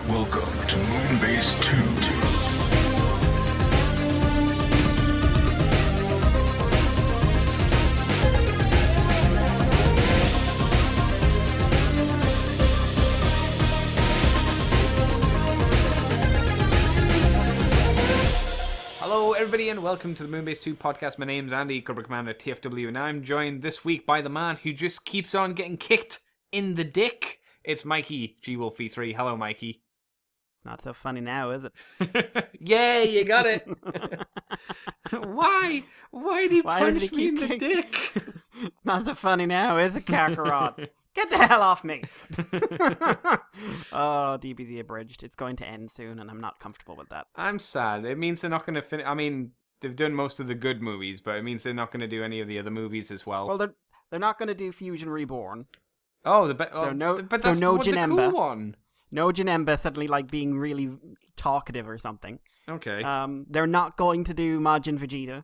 Welcome to Moonbase 2. Hello everybody and welcome to the Moonbase 2 podcast. My name's Andy, Cobra Commander TFW, and I'm joined this week by the man who just keeps on getting kicked in the dick. It's Mikey, G-Wolf V3. Hello, Mikey. Not so funny now, is it? Yeah, you got it. Why? Why do you punch me in the dick? Not so funny now, is it, Kakarot? Get the hell off me! Oh, DBZ Abridged. It's going to end soon, and I'm not comfortable with that. I'm sad. It means they're not going to finish. I mean, they've done most of the good movies, but it means they're not going to do any of the other movies as well. Well, they're not going to do Fusion Reborn. Oh, but that's no the cool one. No Janemba suddenly being really talkative or something. Okay. They're not going to do Majin Vegeta.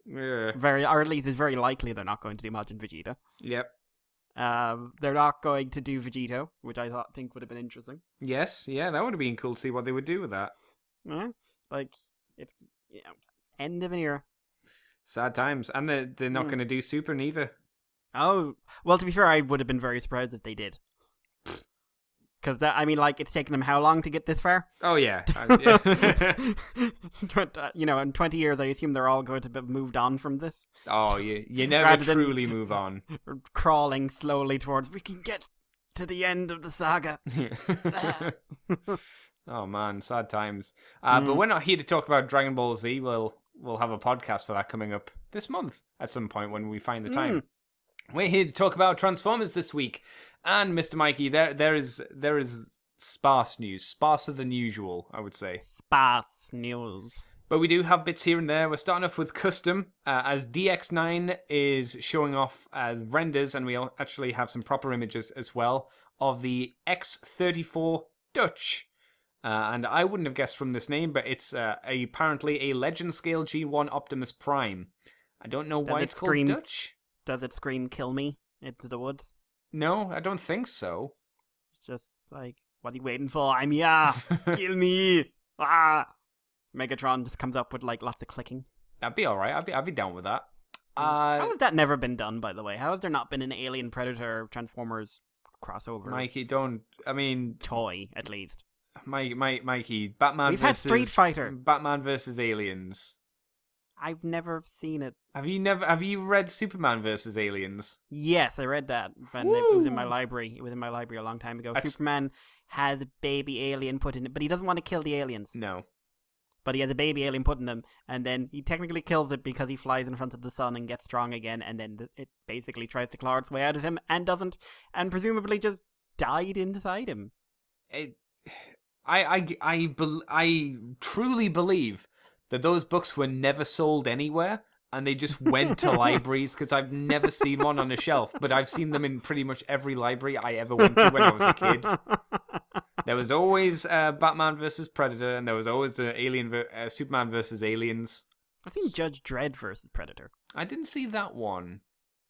Yeah. Or at least it's very likely they're not going to do Majin Vegeta. Yep. They're not going to do Vegito, which I think would have been interesting. Yes, yeah, that would have been cool to see what they would do with that. It's end of an era. Sad times, and they're not going to do Super neither. Oh, well, to be fair, I would have been very surprised if they did. Because it's taken them how long to get this far? Oh yeah, in 20 years, I assume they're all going to have moved on from this. Oh, you never truly move on. Crawling slowly towards, we can get to the end of the saga. Oh man, sad times. But we're not here to talk about Dragon Ball Z. We'll have a podcast for that coming up this month at some point when we find the time. We're here to talk about Transformers this week. And Mr. Mikey, there is sparse news, sparser than usual, I would say. Sparse news. But we do have bits here and there. We're starting off with custom, as DX9 is showing off renders, and we actually have some proper images as well of the X34 Dutch. And I wouldn't have guessed from this name, but it's apparently a Legend Scale G1 Optimus Prime. I don't know why it's called Dutch. Does it scream "kill me" into the woods? No, I don't think so. It's just like, what are you waiting for? I'm here! Kill me! Ah! Megatron just comes up with lots of clicking. That'd be alright. I'd be down with that. How has that never been done, by the way? How has there not been an Alien Predator Transformers crossover? Mikey, toy, at least. Mikey, Batman We've had Street Fighter. Batman versus Aliens. I've never seen it. Have you read Superman versus Aliens? Yes, I read that. And it was in my library. It was in my library a long time ago. Superman has a baby alien put in it, but he doesn't want to kill the aliens. No. But he has a baby alien put in them, and then he technically kills it because he flies in front of the sun and gets strong again, and then it basically tries to claw its way out of him and doesn't, and presumably just died inside him. I truly believe that those books were never sold anywhere, and they just went to libraries, because I've never seen one on a shelf, but I've seen them in pretty much every library I ever went to when I was a kid. There was always Batman versus Predator, and there was always Superman versus Aliens. I've seen Judge Dredd versus Predator. I didn't see that one.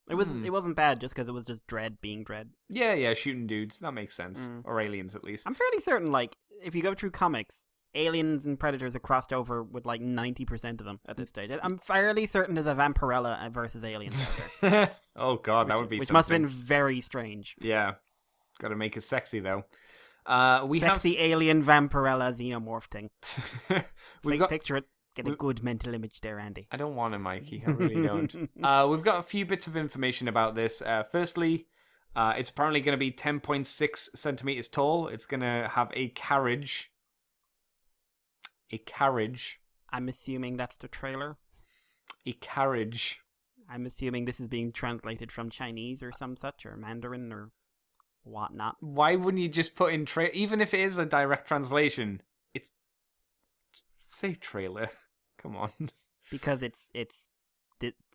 It wasn't bad just because it was just Dredd being Dredd. Yeah, shooting dudes. That makes sense. Or aliens, at least. I'm fairly certain, if you go through comics, Aliens and Predators are crossed over with 90% of them at this stage. I'm fairly certain there's a Vampirella versus Aliens out there. Oh god, that would be which something. Must have been very strange. Yeah. Gotta make it sexy, though. Sexy alien Vampirella xenomorph thing. Picture it. Get a good mental image there, Andy. I don't want it, Mikey. I really don't. We've got a few bits of information about this. Firstly, it's apparently going to be 10.6 centimeters tall. It's going to have a carriage. I'm assuming that's the trailer. A carriage. I'm assuming this is being translated from Chinese or some such, or Mandarin or whatnot. Why wouldn't you just put in even if it is a direct translation? Say trailer. Come on. Because it's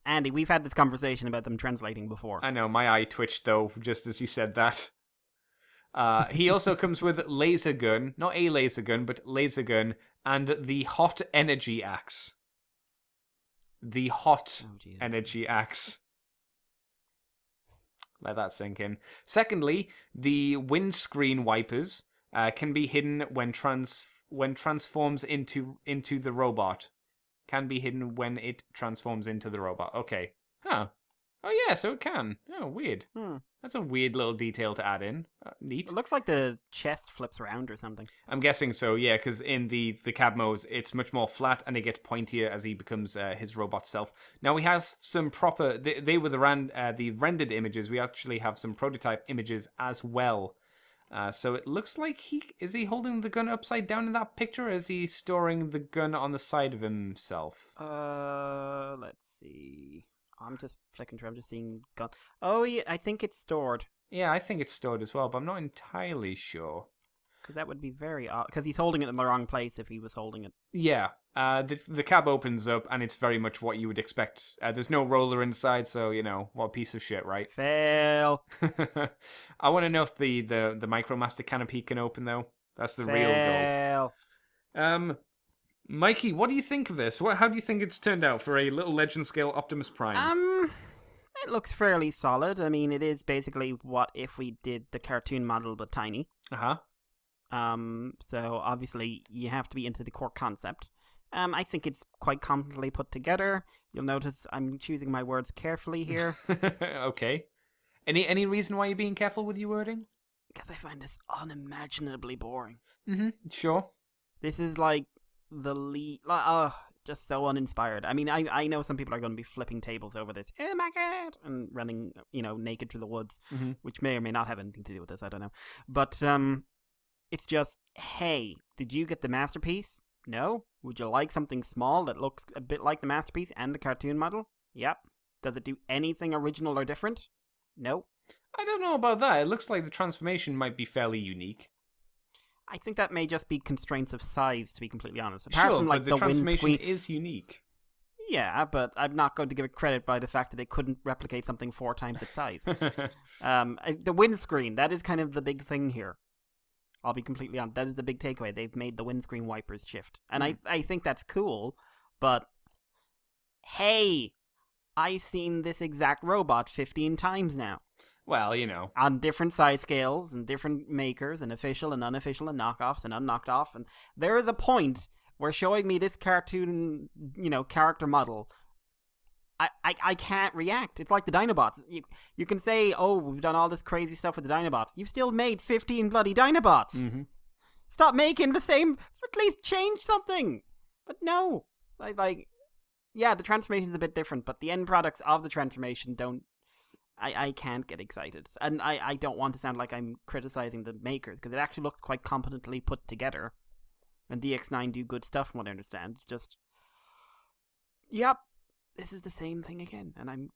Andy, we've had this conversation about them translating before. I know, my eye twitched though, just as he said that. He also comes with laser gun, not a laser gun, but laser gun, and the hot energy axe. The hot energy axe. Let that sink in. Secondly, the windscreen wipers Can be hidden when transforms into the robot. Can be hidden when it transforms into the robot. Okay. Huh. Oh yeah, so it can. Oh, weird. That's a weird little detail to add in. Neat. It looks like the chest flips around or something. I'm guessing so, yeah, because in the cab modes, it's much more flat and it gets pointier as he becomes his robot self. Now we have some proper. They were the rendered images. We actually have some prototype images as well. So it looks like is he holding the gun upside down in that picture, or is he storing the gun on the side of himself? Let's see. I'm just flicking through. I'm just seeing gun. Oh yeah, I think it's stored. Yeah, I think it's stored as well, but I'm not entirely sure. Because that would be very odd. Because he's holding it in the wrong place if he was holding it. Yeah, the cab opens up, and it's very much what you would expect. There's no roller inside, so, what a piece of shit, right? Fail. I want to know if the Micromaster canopy can open, though. That's the real goal. Mikey, what do you think of this? How do you think it's turned out for a little Legend Scale Optimus Prime? It looks fairly solid. I mean, it is basically what if we did the cartoon model but tiny. Uh-huh. So obviously you have to be into the core concept. I think it's quite competently put together. You'll notice I'm choosing my words carefully here. Okay. Any reason why you're being careful with your wording? Because I find this unimaginably boring. Mm-hmm. Sure. This is like the lead. Just so uninspired. I mean, I know some people are going to be flipping tables over this. Oh my god! And running, naked through the woods, which may or may not have anything to do with this. I don't know. But it's just, hey, did you get the masterpiece? No. Would you like something small that looks a bit like the masterpiece and the cartoon model? Yep. Does it do anything original or different? No. I don't know about that. It looks like the transformation might be fairly unique. I think that may just be constraints of size, to be completely honest. Apart sure, from like but the transformation windscreen is unique. Yeah, but I'm not going to give it credit by the fact that they couldn't replicate something 4 times its size. The windscreen, that is kind of the big thing here. I'll be completely honest. That is the big takeaway. They've made the windscreen wipers shift. And I think that's cool, but hey, I've seen this exact robot 15 times now. Well, on different size scales and different makers and official and unofficial and knockoffs and unknocked off. And there is a point where showing me this cartoon, character model, I can't react. It's like the Dinobots. You can say, oh, we've done all this crazy stuff with the Dinobots. You've still made 15 bloody Dinobots. Mm-hmm. Stop making the same. At least change something. But no. Yeah, the transformation's a bit different, but the end products of the transformation don't. I can't get excited. And I don't want to sound like I'm criticizing the makers, because it actually looks quite competently put together. And DX9 do good stuff from what I understand. It's just, yep, this is the same thing again. And I'm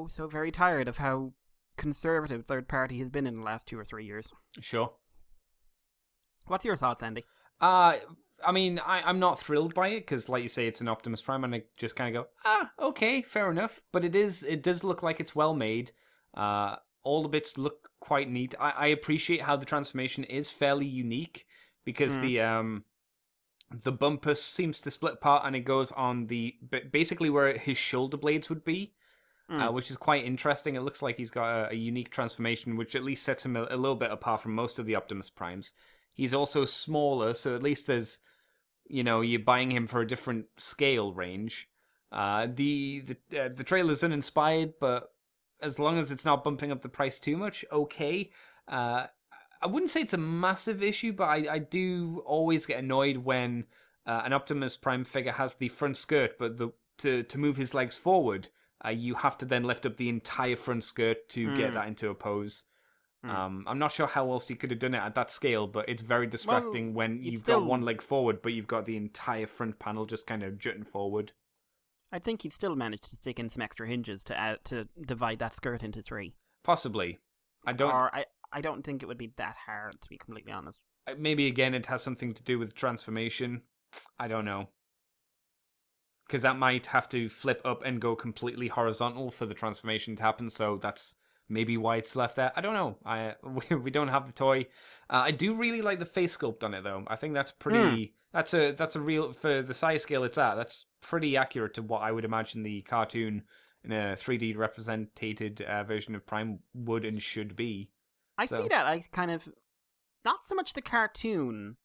so very tired of how conservative third party has been in the last 2 or 3 years. Sure. What's your thoughts, Andy? I mean, I'm not thrilled by it, because like you say, it's an Optimus Prime, and I just kind of go, okay, fair enough. But it does look like it's well made. All the bits look quite neat. I appreciate how the transformation is fairly unique, because the bumper seems to split apart, and it goes on basically where his shoulder blades would be, which is quite interesting. It looks like he's got a unique transformation, which at least sets him a little bit apart from most of the Optimus Primes. He's also smaller, so at least there's, you're buying him for a different scale range. The trailer's uninspired, but as long as it's not bumping up the price too much, okay. I wouldn't say it's a massive issue, but I do always get annoyed when an Optimus Prime figure has the front skirt, but to move his legs forward, you have to then lift up the entire front skirt to get that into a pose. I'm not sure how else you could have done it at that scale, but it's very distracting when you've got one leg forward, but you've got the entire front panel just kind of jutting forward. I think he'd still manage to stick in some extra hinges to divide that skirt into 3. Possibly. I don't think it would be that hard, to be completely honest. Maybe, again, it has something to do with transformation. I don't know. Because that might have to flip up and go completely horizontal for the transformation to happen, so that's maybe why it's left there. I don't know. We don't have the toy. I do really like the face sculpt on it, though. I think that's pretty... That's a real... For the size scale it's at, that's pretty accurate to what I would imagine the cartoon in a 3D represented version of Prime would and should be. I see that. I kind of... not so much the cartoon.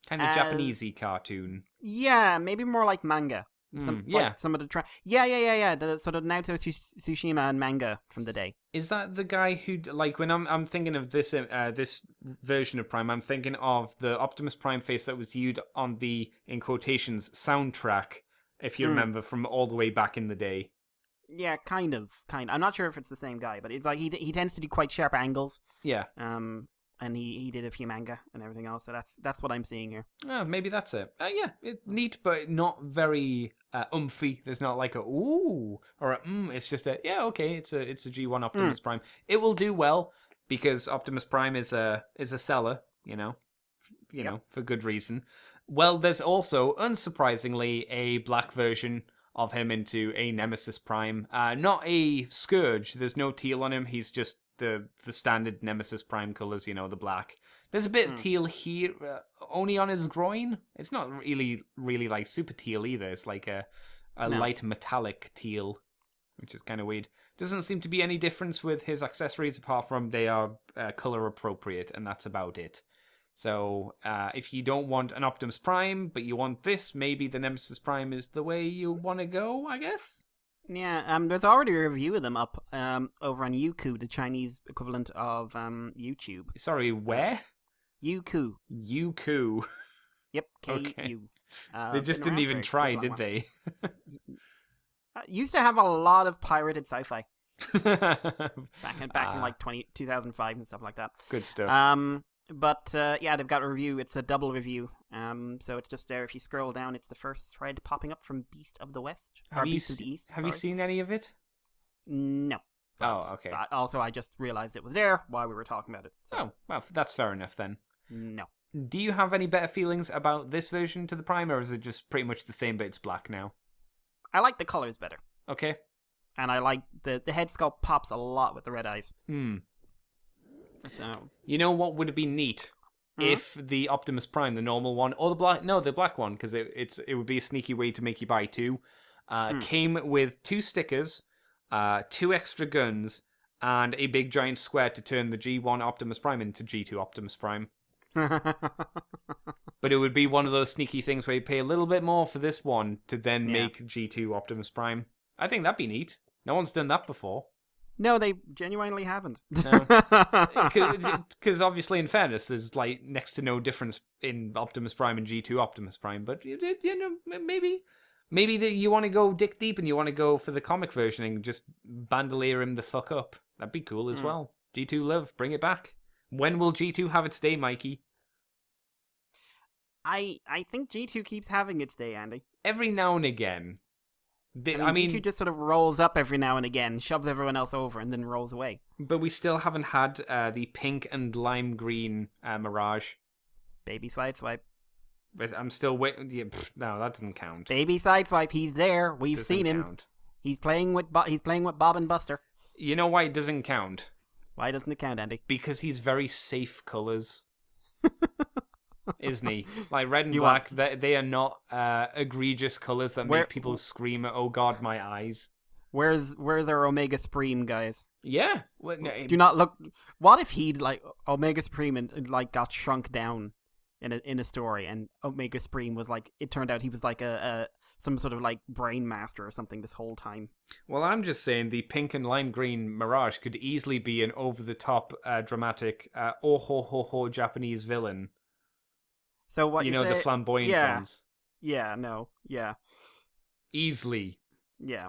Kind of Japanesey cartoon. Yeah, maybe more like manga. Yeah. Some of the yeah. The sort of Naruto Tsushima and manga from the day. Is that the guy who, like, when I'm thinking of this this version of Prime, I'm thinking of the Optimus Prime face that was used on the, in quotations, soundtrack, if you remember, from all the way back in the day. Yeah, kind of. I'm not sure if it's the same guy, but it's like he tends to do quite sharp angles. Yeah. And he did a few manga and everything else, so that's what I'm seeing here. Oh, maybe that's it. Yeah, it's neat, but not very umphy. There's not like a ooh or a It's just a okay. It's a G1 Optimus Prime. It will do well because Optimus Prime is a seller. You know, for good reason. Well, there's also, unsurprisingly, a black version of him into a Nemesis Prime. Not a Scourge. There's no teal on him. He's just the standard Nemesis Prime colors, the black. There's a bit of teal here, only on his groin. It's not really like super teal either. It's like a light metallic teal, which is kind of weird. Doesn't seem to be any difference with his accessories apart from they are color appropriate, and that's about it. So if you don't want an Optimus Prime, but you want this, maybe the Nemesis Prime is the way you want to go, I guess? Yeah, there's already a review of them up over on Youku, the Chinese equivalent of YouTube. Sorry, where? Youku. Youku. Yep, K-U. Okay. They just didn't even try, did they? Used to have a lot of pirated sci-fi. back in like 2005 and stuff like that. Good stuff. But they've got a review. It's a double review. So it's just there. If you scroll down, it's the first thread popping up from Beast of the West. Beast of the East. Have you seen any of it? No. Oh, okay. Also, I just realized it was there while we were talking about it. So. Oh, well, that's fair enough then. No. Do you have any better feelings about this version to the Prime, or is it just pretty much the same, but it's black now? I like the colors better. Okay. And I like the head sculpt pops a lot with the red eyes. So. You know what would have been neat? If the Optimus Prime, the normal one, or the black one, because it would be a sneaky way to make you buy two, came with 2 stickers, 2 extra guns, and a big giant square to turn the G1 Optimus Prime into G2 Optimus Prime. But it would be one of those sneaky things where you pay a little bit more for this one to then make G2 Optimus Prime. I think that'd be neat. No one's done that before. No, they genuinely haven't. Because obviously, in fairness, there's like next to no difference in Optimus Prime and G2 Optimus Prime. But maybe you want to go dick deep and you want to go for the comic version and just bandolier him the fuck up. That'd be cool as well. G2 love, bring it back. When will G2 have its day, Mikey? I think G2 keeps having its day, Andy. Every now and again. I mean, G2 just sort of rolls up every now and again, shoves everyone else over, and then rolls away. But we still haven't had the pink and lime green Mirage. Baby Sideswipe. But I'm still waiting. Yeah, no, that doesn't count. Baby Sideswipe, he's there. We've seen him. Count. He's playing with Bob and Buster. You know why it doesn't count? Why doesn't it count, Andy? Because he's very safe colors. Isn't he? Like red and black, they are not egregious colors that make people scream, "Oh God, my eyes!" Where's our Omega Supreme, guys? Yeah. Do not look. What if he'd like Omega Supreme and like got shrunk down in a story, and Omega Supreme was like, it turned out he was like a some sort of like brain master or something this whole time. Well, I'm just saying the pink and lime green Mirage could easily be an over the top, dramatic, oh ho ho ho Japanese villain. So what the flamboyant ones. Yeah, no, yeah. Easily. Yeah.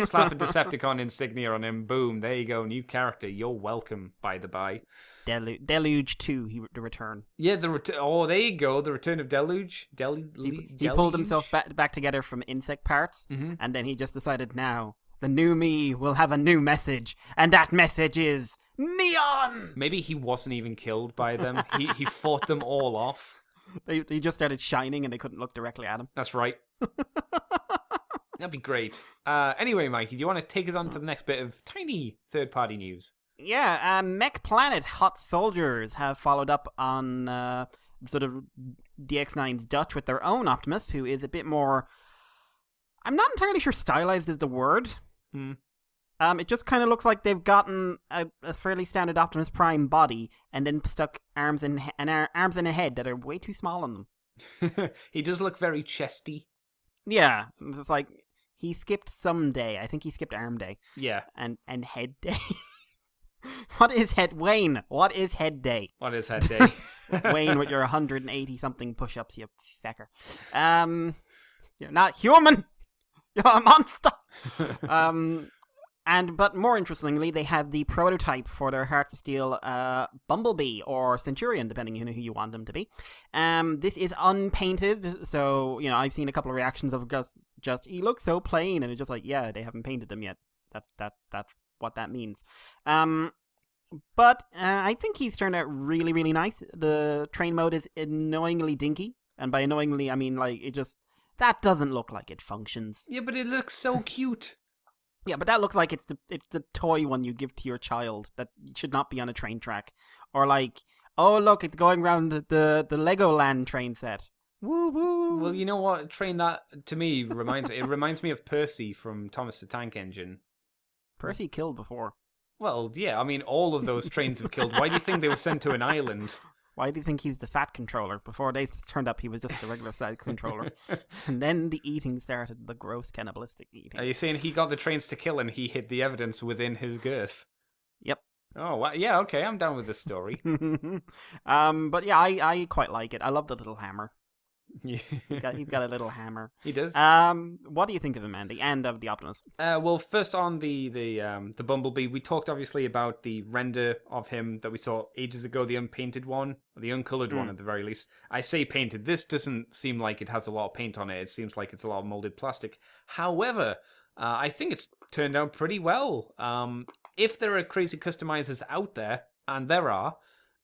Slap a Decepticon insignia on him, boom, there you go, new character, you're welcome, by the by. Deluge 2, the return. Yeah, oh, there you go, the return of Deluge. He pulled himself back together from insect parts, and then he just decided, now, the new me will have a new message, and that message is neon! Maybe he wasn't even killed by them, he fought them all off. He just started shining and they couldn't look directly at him. That's right. That'd be great. Anyway, Mikey, do you want to take us on to the next bit of tiny third-party news? Yeah, Mech Planet Hot Soldiers have followed up on sort of DX9's Dutch with their own Optimus, who is a bit more... I'm not entirely sure stylized is the word. It just kind of looks like they've gotten a fairly standard Optimus Prime body and then stuck arms in a head that are way too small on them. He does look very chesty. Yeah, it's like he skipped some day. I think he skipped arm day. Yeah. And head day. What is head Wayne? What is head day? What is head day? Wayne with your 180 something push-ups, you fecker. You're not human. You're a monster. But more interestingly, they have the prototype for their Hearts of Steel Bumblebee or Centurion, depending on who you want them to be. This is unpainted, so I've seen a couple of reactions of just he looks so plain, and it's just like, yeah, they haven't painted them yet. That's what that means. But I think he's turned out really, really nice. The train mode is annoyingly dinky, and by annoyingly, I mean that doesn't look like it functions. Yeah, but it looks so cute. Yeah, but that looks like it's the toy one you give to your child that should not be on a train track, or oh look, it's going around the Legoland train set. Woo woo. Well, you know what train that to me reminds me of Percy from Thomas the Tank Engine. Percy killed before. Well, yeah, I mean, all of those trains have killed. Why do you think they were sent to an island? Why do you think he's the fat controller? Before they turned up, he was just the regular size controller. And then the eating started, the gross cannibalistic eating. Are you saying he got the trains to kill and he hid the evidence within his girth? Yep. Oh, well, yeah, okay, I'm down with this story. But yeah, I quite like it. I love the little hammer. Yeah. He's got a little hammer. He does. What do you think of him, Andy, and of the Optimus? Well, first on the Bumblebee, we talked obviously about the render of him that we saw ages ago, the unpainted one, or the uncolored one at the very least. I say painted. This doesn't seem like it has a lot of paint on it. It seems like it's a lot of molded plastic. However, I think it's turned out pretty well. If there are crazy customizers out there, and there are,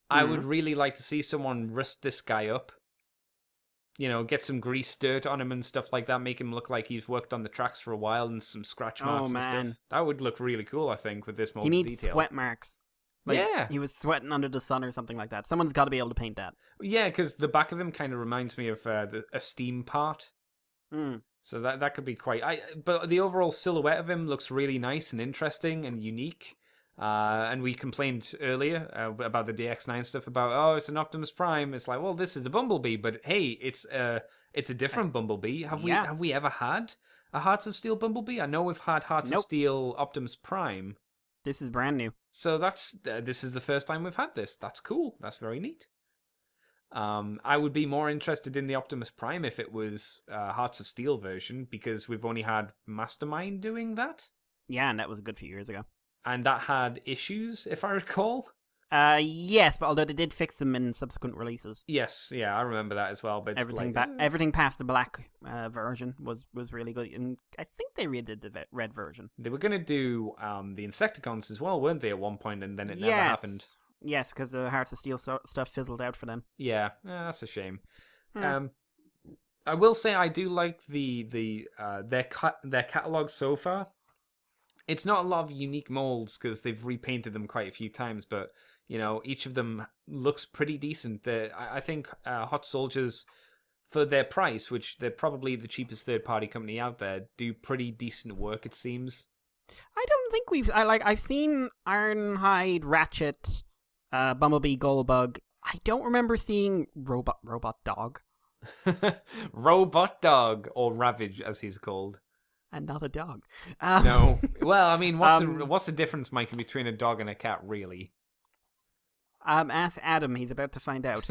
I would really like to see someone rust this guy up. Get some grease dirt on him and stuff like that, make him look like he's worked on the tracks for a while and some scratch marks and stuff. That would look really cool, I think, with this molded detail. He needs sweat marks. Yeah. He was sweating under the sun or something like that. Someone's got to be able to paint that. Yeah, because the back of him kind of reminds me of a steam part. So that could be quite... But the overall silhouette of him looks really nice and interesting and unique. And we complained earlier about the DX9 stuff about, it's an Optimus Prime. It's like, well, this is a Bumblebee, but hey, it's a different Bumblebee. Have we ever had a Hearts of Steel Bumblebee? I know we've had Hearts of Steel Optimus Prime. This is brand new. So this is the first time we've had this. That's cool. That's very neat. I would be more interested in the Optimus Prime if it was Hearts of Steel version, because we've only had Mastermind doing that. Yeah, and that was a good few years ago. And that had issues, if I recall. Yes, but although they did fix them in subsequent releases. Yes, yeah, I remember that as well. But everything past the black version was really good, and I think they redid the red version. They were going to do the Insecticons as well, weren't they, at one point, and then it never happened. Yes, because the Hearts of Steel stuff fizzled out for them. Yeah, that's a shame. I will say I do like their catalog so far. It's not a lot of unique molds because they've repainted them quite a few times, but each of them looks pretty decent. I think Hot Soldiers, for their price, which they're probably the cheapest third-party company out there, do pretty decent work. It seems. I don't think I've seen Ironhide, Ratchet, Bumblebee, Goldbug. I don't remember seeing Robot Dog. Robot Dog, or Ravage, as he's called. And not a dog. No. Well, I mean, what's the difference, Mikey, between a dog and a cat, really? Ask Adam. He's about to find out.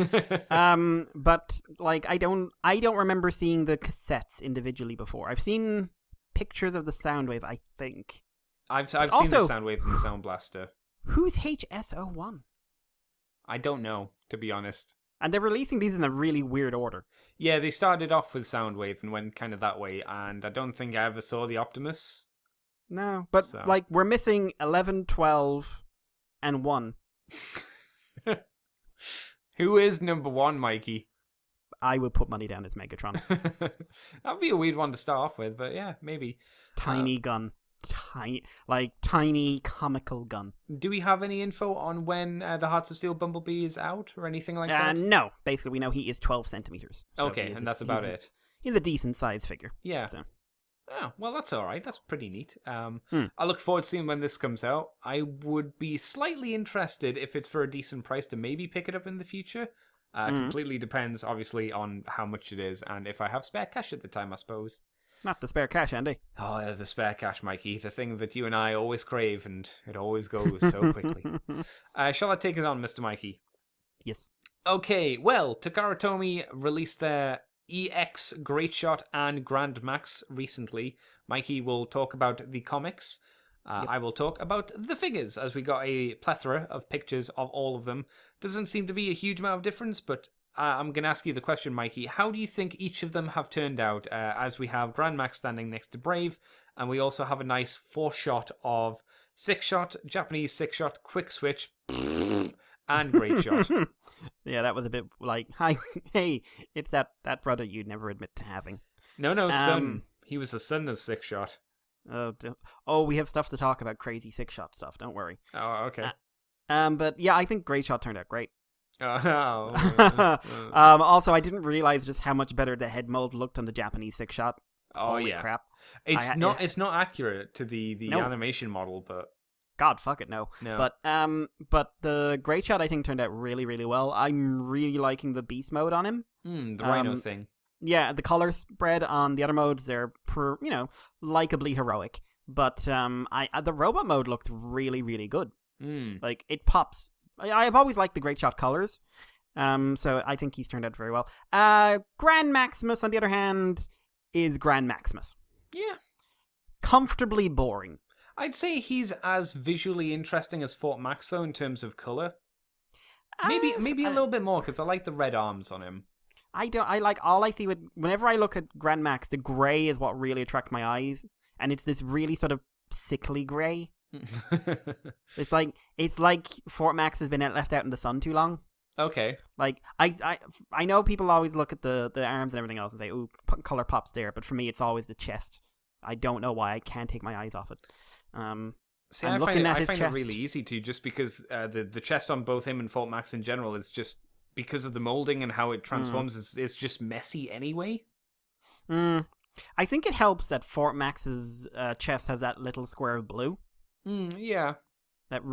But I don't remember seeing the cassettes individually before. I've seen pictures of the Soundwave, I think. I've seen the Soundwave and the Sound Blaster. Who's HSO1? I don't know, to be honest. And they're releasing these in a really weird order. Yeah, they started off with Soundwave and went kind of that way, and I don't think I ever saw the Optimus. No, but we're missing 11, 12, and 1. Who is number 1, Mikey? I would put money down as Megatron. That'd be a weird one to start off with, but yeah, maybe. Tiny gun. Tiny comical gun. Do we have any info on when the Hearts of Steel Bumblebee is out or anything like that? No. Basically, we know he is 12 centimeters. So okay, and that's about it. He's a decent size figure. Yeah. So. Oh, well, that's all right. That's pretty neat. Hmm. I look forward to seeing when this comes out. I would be slightly interested if it's for a decent price to maybe pick it up in the future. Completely depends, obviously, on how much it is and if I have spare cash at the time, I suppose. Not the spare cash, Andy. Oh, the spare cash, Mikey. The thing that you and I always crave, and it always goes so quickly. Shall I take it on, Mr. Mikey? Yes. Okay, well, Takara Tomy released their EX Greatshot and Grand Max recently. Mikey will talk about the comics. I will talk about the figures, as we got a plethora of pictures of all of them. Doesn't seem to be a huge amount of difference, but I'm going to ask you the question, Mikey. How do you think each of them have turned out, as we have Grand Max standing next to Brave, and we also have a nice 4-shot of 6-shot, Japanese 6-shot, quick switch, and Greatshot. Yeah, that was a bit like, hey, it's that brother you'd never admit to having. No, son. He was the son of 6-shot. Oh, we have stuff to talk about, crazy 6-shot stuff. Don't worry. Oh, okay. But yeah, I think Greatshot turned out great. Oh. Also, I didn't realize just how much better the head mold looked on the Japanese 6-shot. Oh, Holy yeah. crap. It's not accurate to the animation model, but God, fuck it, no. But the Greatshot, I think, turned out really, really well. I'm really liking the beast mode on him. The rhino thing. Yeah, the color spread on the other modes, they're, likably heroic. But the robot mode looked really, really good. Like, it pops. I've always liked the Greatshot colors, so I think he's turned out very well. Grand Maximus, on the other hand, is Grand Maximus. Yeah. Comfortably boring. I'd say he's as visually interesting as Fort Max, though, in terms of color. Maybe a little bit more, because I like the red arms on him. All I see whenever I look at Grand Max, the grey is what really attracts my eyes, and it's this really sort of sickly grey. It's like Fort Max has been left out in the sun too long. Okay. Like, I know people always look at the arms and everything else and say, ooh, color pops there, but for me it's always the chest. I don't know why, I can't take my eyes off it. See, I find it really easy to, just because the chest on both him and Fort Max in general is just, because of the molding and how it transforms, it's just messy anyway. I think it helps that Fort Max's chest has that little square of blue. Yeah. That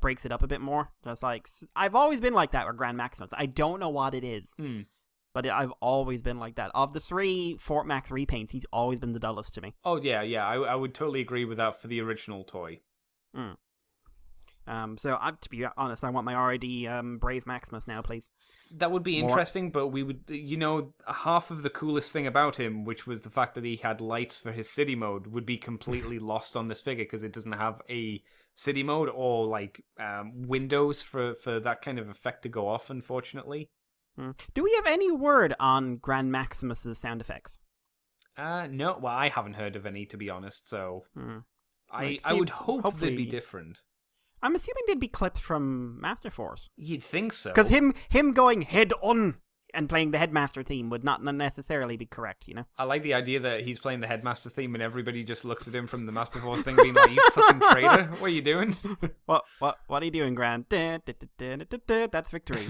breaks it up a bit more. That's like, I've always been like that with Grand Maximus. I don't know what it is, but I've always been like that. Of the 3 Fort Max repaints, he's always been the dullest to me. Oh yeah, I would totally agree with that for the original toy. So to be honest, I want my RID Brave Maximus now, please. That would be interesting, but we would, half of the coolest thing about him, which was the fact that he had lights for his city mode, would be completely lost on this figure because it doesn't have a city mode or like windows for that kind of effect to go off, unfortunately. Do we have any word on Grand Maximus's sound effects? No, well, I haven't heard of any, to be honest, so I would hope they'd be different. I'm assuming they'd be clips from Master Force. You'd think so. Because him going head on and playing the Headmaster theme would not necessarily be correct, I like the idea that he's playing the Headmaster theme and everybody just looks at him from the Master Force thing being like, you fucking traitor, what are you doing? What are you doing, Grand? That's victory.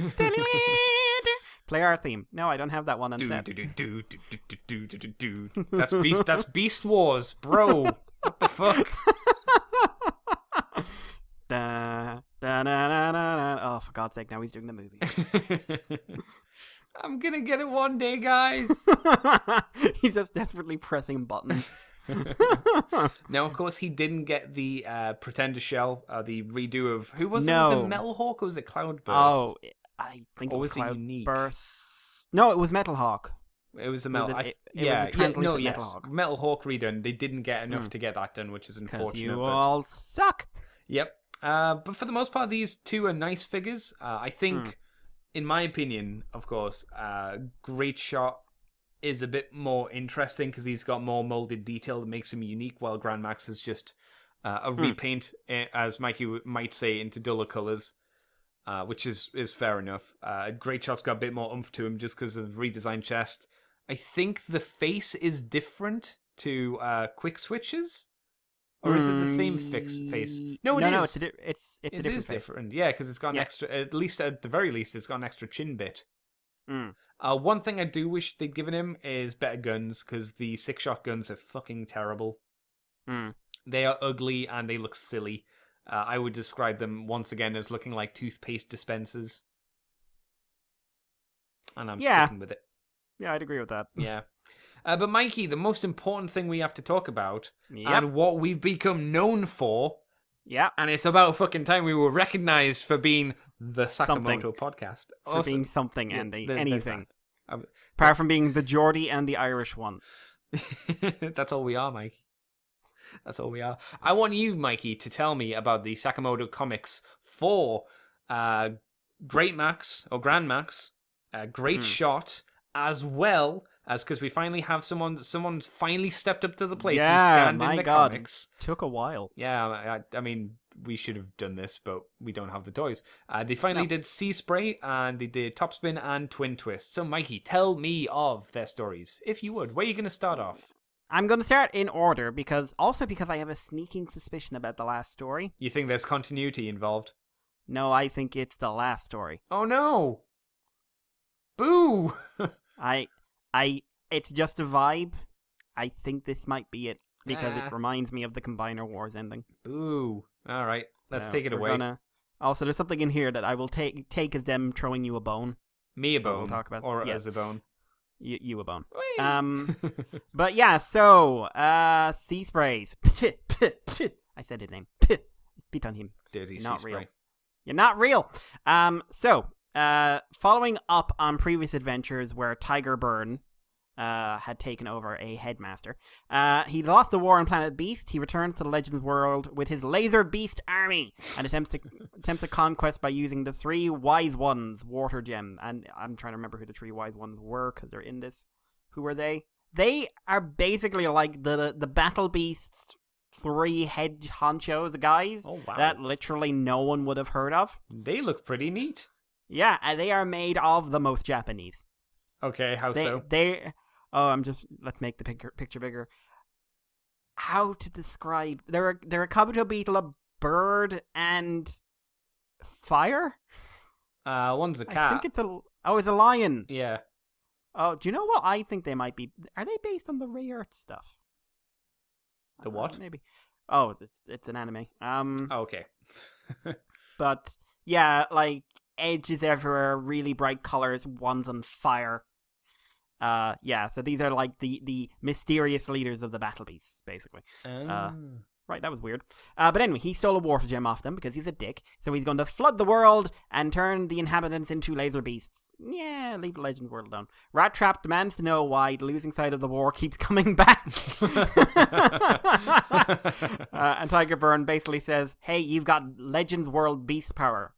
Play our theme. No, I don't have that one on set. That's Beast Wars, bro. What the fuck? Oh, for God's sake, now he's doing the movie. I'm gonna get it one day, guys. He's just desperately pressing buttons. Now, of course, he didn't get the Pretender shell, the redo of... Who was it? No. Was it Metal Hawk or was it Cloudburst? Oh, I think it was Cloudburst. No, it was Metal Hawk. It was the Metal... Metal Hawk. Metal Hawk redone. They didn't get enough to get that done, which is unfortunate. You all suck. Yep. But for the most part, these two are nice figures. I think, in my opinion, of course, Greatshot is a bit more interesting because he's got more molded detail that makes him unique, while Grand Max is just a repaint, as Mikey might say, into duller colors, which is fair enough. Greatshot's got a bit more oomph to him just because of redesigned chest. I think the face is different to Quick Switch's. Or is it the same face? No, it is. It's a different face. Different. Yeah, because it's got an extra. At the very least, it's got an extra chin bit. One thing I do wish they'd given him is better guns, because the 6-shot guns are fucking terrible. Mm. They are ugly and they look silly. I would describe them once again as looking like toothpaste dispensers. And I'm sticking with it. Yeah, I'd agree with that. Yeah. But Mikey, the most important thing we have to talk about, Yep. and what we've become known for, Yeah. and it's about fucking time we were recognized for being the Sakamoto podcast. For being something, yeah, Andy. there's Anything. that. Apart from being the Geordie and the Irish one. That's all we are, Mikey. That's all we are. I want you, Mikey, to tell me about the Sakamoto comics for Great Max, or Grand Max, Great Shot, as well as, because we finally have someone's finally stepped up to the plate and scanned in the comics. Took a while. Yeah, I mean, we should have done this, but we don't have the toys. They finally did Seaspray, and they did Topspin and Twintwist. So, Mikey, tell me of their stories, if you would. Where are you going to start off? I'm going to start in order, because I have a sneaking suspicion about the last story. You think there's continuity involved? No, I think it's the last story. Oh, no! Boo! It's just a vibe. I think this might be it, because it reminds me of the Combiner Wars ending. Boo. All right, let's take it away. Also, there's something in here that I will take as them throwing you a bone. Me a bone, we'll talk about. Or as a bone. You a bone. Whee! But yeah, so, Seasprays. I said his name. Spit on him. Dirty You're not Seaspray. real. You're not real. Following up on previous adventures where Tiger Byrne had taken over a headmaster, he lost the war on Planet Beast. He returns to the Legends world with his Laser Beast army and attempts a conquest by using the 3 Wise Ones Water Gem. And I'm trying to remember who the 3 Wise Ones were, because they're in this. Who are they? They are basically like the Battle Beasts 3 head honchos guys that literally no one would have heard of. They look pretty neat. Yeah, and they are made of the most Japanese. Okay, how so? Let's make the picture bigger. How to describe? They're a Kabuto beetle, a bird, and fire. One's a cat. I think it's a lion. Yeah. Oh, do you know what I think they might be? Are they based on the Ray Earth stuff? The what? Maybe. Oh, it's an anime. Okay. But yeah, like edges everywhere, really bright colors. One's on fire. So these are like the mysterious leaders of the Battle Beasts, basically. Right, that was weird. But anyway, he stole a water gem off them because he's a dick. So he's going to flood the world and turn the inhabitants into laser beasts. Yeah, leave the Legends world alone. Rat Trap demands to know why the losing side of the war keeps coming back. And Tiger Byrne basically says, hey, you've got Legends world beast power.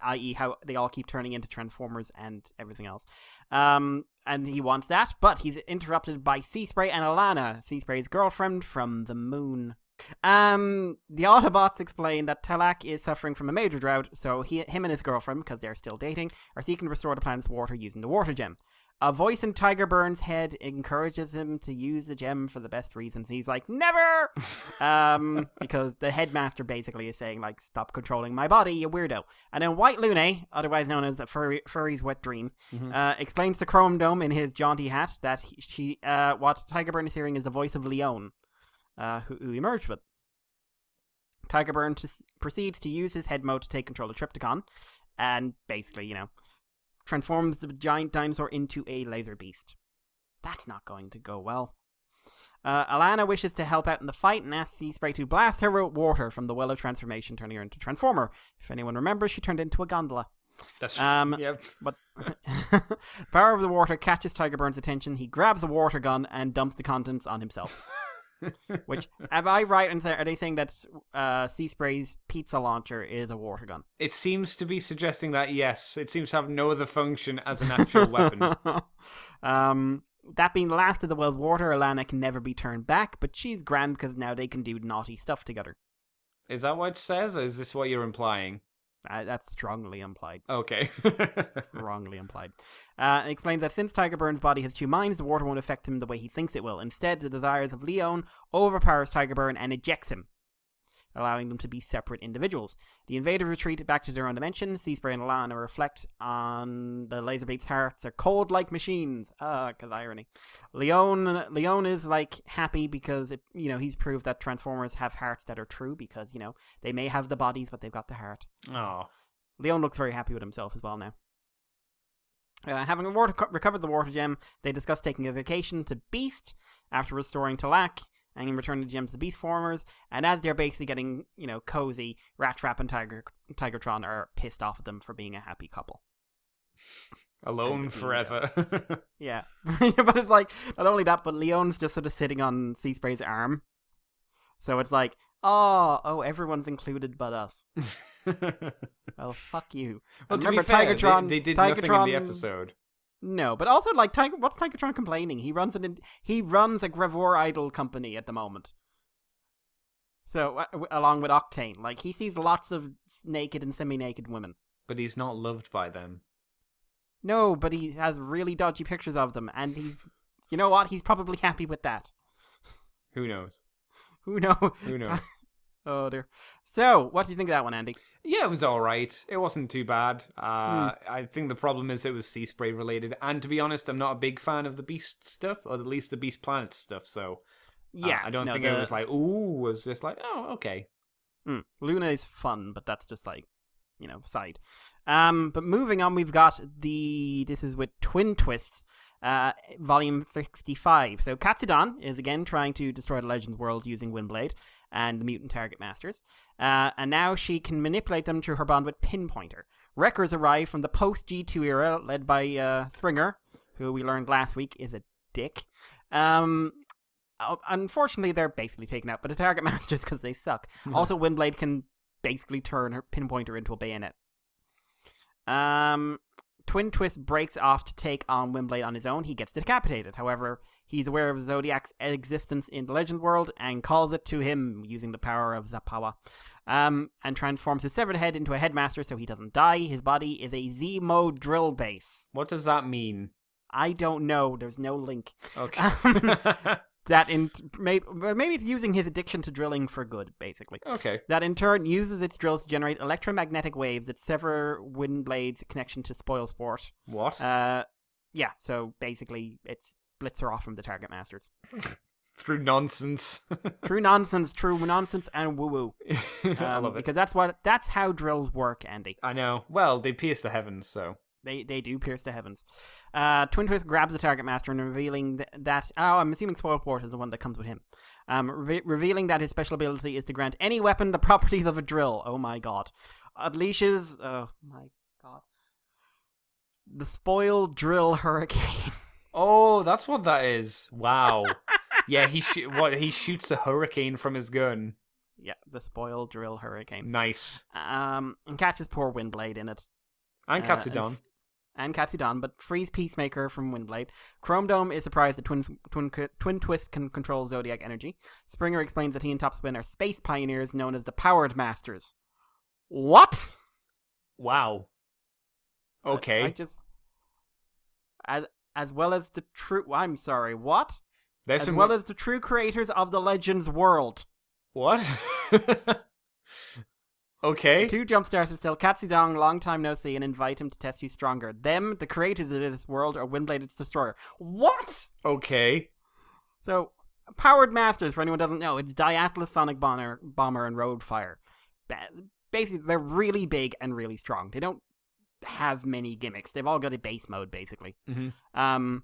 I.e. how they all keep turning into Transformers and everything else. And he wants that, but he's interrupted by Seaspray and Alana, Seaspray's girlfriend from the moon. The Autobots explain that Telak is suffering from a major drought, so him and his girlfriend, because they're still dating, are seeking to restore the planet's water using the water gem. A voice in Tiger Byrne's head encourages him to use the gem for the best reasons. He's like, never! Because the headmaster basically is saying, like, stop controlling my body, you weirdo. And then White Lune, otherwise known as the Furry's Wet Dream, explains to Chrome Dome in his jaunty hat that what Tiger Byrne is hearing is the voice of Leon, who emerged with. Tiger Byrne proceeds to use his head mode to take control of Trypticon, and basically, transforms the giant dinosaur into a laser beast. That's not going to go well. Alana wishes to help out in the fight and asks Seaspray to blast her with water from the well of transformation, turning her into Transformer. If anyone remembers, she turned into a gondola. That's yep. But power of the water catches Tiger Byrne's attention. He grabs the water gun and dumps the contents on himself. Which, am I right in are they saying that Seaspray's pizza launcher is a water gun? It seems to be suggesting that, yes. It seems to have no other function as an actual weapon. That being the last of the world's water, Alana can never be turned back, but she's grand because now they can do naughty stuff together. Is that what it says, or is this what you're implying? That's strongly implied. Okay. Strongly implied. It explains that since Tiger Byrne's body has 2 minds, the water won't affect him the way he thinks it will. Instead, the desires of Leon overpowers Tiger Byrne and ejects him. allowing them to be separate individuals. The invaders retreat back to their own dimension. Seaspray and Alana reflect on the Laserbeak's hearts are cold like machines. Cause irony. Leon is like happy because he's proved that Transformers have hearts that are true because they may have the bodies but they've got the heart. Oh. Leon looks very happy with himself as well now. Having recovered the water gem, they discuss taking a vacation to Beast after restoring Talak and returning the gems to Beast formers. And as they're basically getting, cozy, Rattrap and Tigertron are pissed off at them for being a happy couple. Alone forever. Yeah. But it's like, not only that, but Leon's just sort of sitting on Seaspray's arm. So it's like, oh, everyone's included but us. Well, fuck you. Well, remember, to be fair, Tigertron, they did Tigertron, nothing in the episode. No, but also, like, what's Tigertron complaining? He runs a Gravore Idol company at the moment. So, along with Octane. Like, he sees lots of naked and semi-naked women. But he's not loved by them. No, but he has really dodgy pictures of them, and you know what? He's probably happy with that. Who knows? Who knows? Oh, dear. So, what do you think of that one, Andy? Yeah, it was alright. It wasn't too bad. I think the problem is it was Seaspray related. And to be honest, I'm not a big fan of the Beast stuff, or at least the Beast Planet stuff, so... Yeah. I don't think it was like, ooh, it was just like, oh, okay. Luna is fun, but that's just like, side. But moving on, we've got this is with Twintwist, volume 65. So Katsudon is again trying to destroy the Legends world using Windblade and the mutant target masters. And now she can manipulate them through her bond with Pinpointer. Wreckers arrive from the post-G2 era, led by Springer, who we learned last week is a dick. Unfortunately, they're basically taken out by the target masters because they suck. Also, Windblade can basically turn her Pinpointer into a bayonet. Twintwist breaks off to take on Windblade on his own. He gets decapitated. However, he's aware of Zodiac's existence in the Legends world and calls it to him using the power of Zapawa. And transforms his severed head into a headmaster so he doesn't die. His body is a Z-mode drill base. What does that mean? I don't know. There's no link. Okay. Maybe it's using his addiction to drilling for good, basically. Okay. That in turn uses its drills to generate electromagnetic waves that sever Windblade's connection to Spoilsport. What? Yeah, so basically it splits her off from the target masters. Through nonsense. True nonsense and woo-woo. I love it. Because that's how drills work, Andy. I know. Well, they pierce the heavens, so... They do pierce the heavens. Twintwist grabs the target master and revealing that... Oh, I'm assuming Spoilsport is the one that comes with him. Revealing that his special ability is to grant any weapon the properties of a drill. Oh my god. Unleashes... Oh my god. The Spoil Drill Hurricane. Oh, that's what that is. Wow. Yeah, he shoots a hurricane from his gun. Yeah, the Spoil Drill Hurricane. Nice. And catches poor Windblade in it. And Katsudon. And Katsudon, but frees Peacemaker from Windblade. Chrome Dome is surprised that Twintwist can control Zodiac energy. Springer explains that he and Topspin are space pioneers known as the Powered Masters. What? Wow. Okay. I just... As well as the true... I'm sorry, what? As well as the true creators of the Legends world. What? Okay. The two Jumpstarters tell Katsudon long time no see and invite him to test who's stronger. Them, the creators of this world, are Windblade its destroyer. What? Okay. So, Powered Masters, for anyone who doesn't know, it's Diatlas, Sonic Bomber, and Roadfire. Basically, they're really big and really strong. They don't have many gimmicks. They've all got a base mode, basically. Mm-hmm.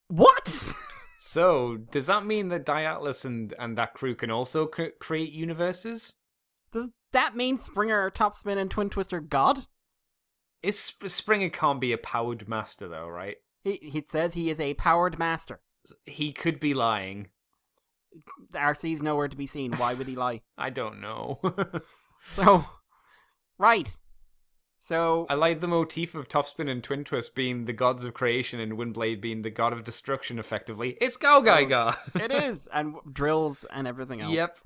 What? So, does that mean that Diatlas and that crew can also create universes? Does that mean Springer, Topspin, and Twintwist are God? Springer can't be a powered master, though, right? He says he is a powered master. He could be lying. RC's nowhere to be seen. Why would he lie? I don't know. So, right. So I like the motif of Topspin and Twintwist being the gods of creation and Windblade being the god of destruction, effectively. It's Go Gaiga! It is! And drills and everything else. Yep.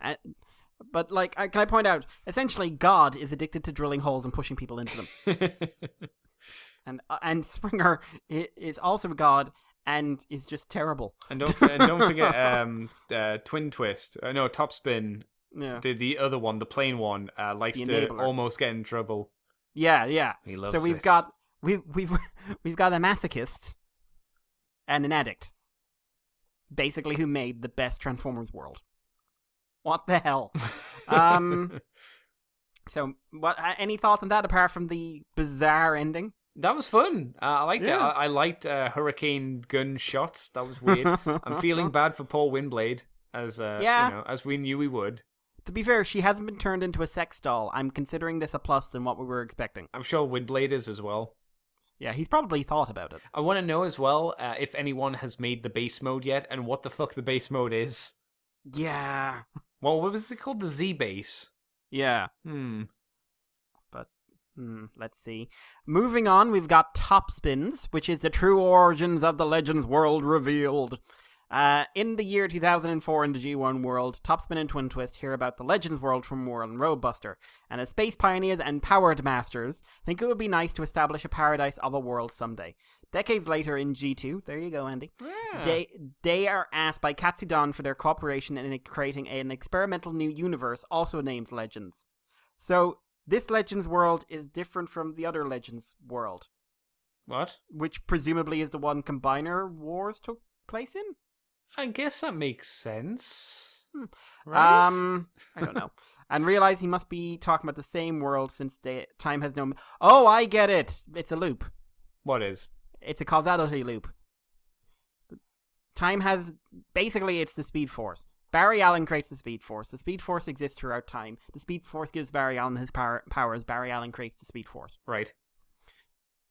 But, like, can I point out, essentially, God is addicted to drilling holes and pushing people into them. And Springer is also a god and is just terrible. And don't forget Twintwist. No, Topspin. Yeah. The other one, the plain one, likes The to enabler. almost get in trouble. Yeah. He loves So we've this. got we've got a masochist and an addict, basically, who made the best Transformers world. What the hell? So what? Any thoughts on that apart from the bizarre ending? That was fun. I liked it. Yeah. I liked hurricane gun shots. That was weird. I'm feeling bad for Paul Windblade, as as we knew we would. To be fair, she hasn't been turned into a sex doll. I'm considering this a plus than what we were expecting. I'm sure Windblade is as well. Yeah, he's probably thought about it. I want to know as well if anyone has made the base mode yet, and what the fuck the base mode is. Yeah. Well, what was it called? The Z base. Yeah. But let's see. Moving on, we've got Topspins, which is the true origins of the Legends world revealed. In the year 2004 in the G1 world, Topspin and Twintwist hear about the Legends world from Warren Roadbuster, and as space pioneers and powered masters, think it would be nice to establish a paradise of a world someday. Decades later in G2, there you go, Andy, yeah. they are asked by Katsudan for their cooperation in creating an experimental new universe also named Legends. So, this Legends world is different from the other Legends world. What? Which presumably is the one Combiner Wars took place in? I guess that makes sense. Right? I don't know. And realize he must be talking about the same world since time has no... Oh, I get it! It's a loop. What is? It's a causality loop. Time has... Basically, it's the Speed Force. Barry Allen creates the Speed Force. The Speed Force exists throughout time. The Speed Force gives Barry Allen his powers. Barry Allen creates the Speed Force. Right.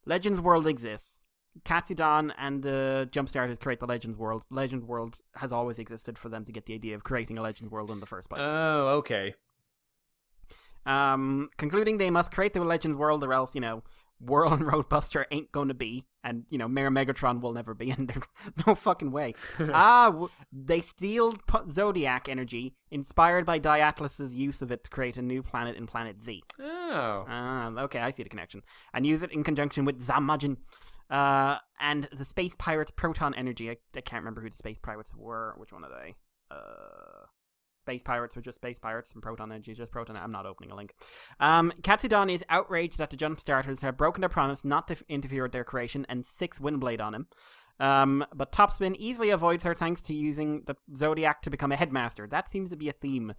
Legends world exists. Katsudan and the Jumpstarters create the Legends world. Legends world has always existed for them to get the idea of creating a Legends world in the first place. Oh, okay. Concluding they must create the Legends world or else, Warren Roadbuster ain't gonna be, and, Mayor Megatron will never be, and there's no fucking way. They steal Zodiac energy, inspired by Diatlus's use of it to create a new planet in Planet Z. Oh. Okay, I see the connection. And use it in conjunction with Zamajin. And the Space Pirates Proton Energy. I can't remember who the Space Pirates were. Which one are they? Space Pirates were just Space Pirates, and Proton Energy is just Proton. I'm not opening a link. Katsudan is outraged that the Jumpstarters have broken their promise not to interfere with their creation and 6 Windblade on him. But Topspin easily avoids her thanks to using the Zodiac to become a headmaster. That seems to be a theme.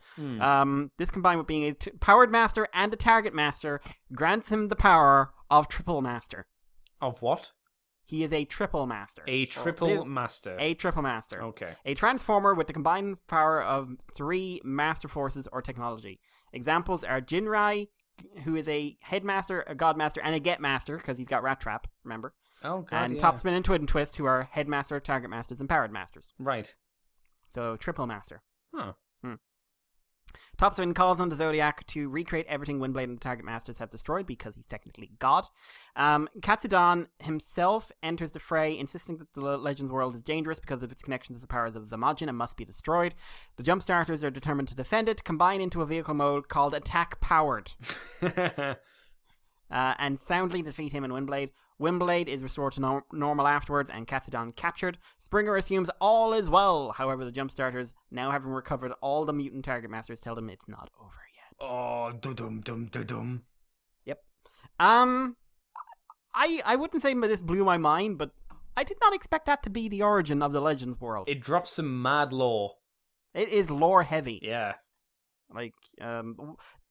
This combined with being a powered master and a target master grants him the power of Triple Master. Of what? He is a triple master. A triple master. A triple master. Okay. A transformer with the combined power of 3 master forces or technology. Examples are Jinrai, who is a headmaster, a godmaster, and a get master, because he's got Rat Trap, remember? Oh, God, and yeah. Topspin and Twintwist, who are headmaster, target masters, and powered masters. Right. So, triple master. Huh. Topspin calls on the Zodiac to recreate everything Windblade and the Target Masters have destroyed because he's technically God. Katsudan himself enters the fray, insisting that the Legends world is dangerous because of its connection to the powers of Zamajin and must be destroyed. The Jumpstarters are determined to defend it, combine into a vehicle mode called Attack Powered, and soundly defeat him and Windblade. Windblade is restored to normal afterwards, and Katsudan captured. Springer assumes all is well. However, the Jumpstarters, now having recovered all the mutant Target Masters, tell them it's not over yet. Oh, dum-dum-dum-dum. Yep. I wouldn't say this blew my mind, but I did not expect that to be the origin of the Legends world. It drops some mad lore. It is lore heavy. Yeah. Like,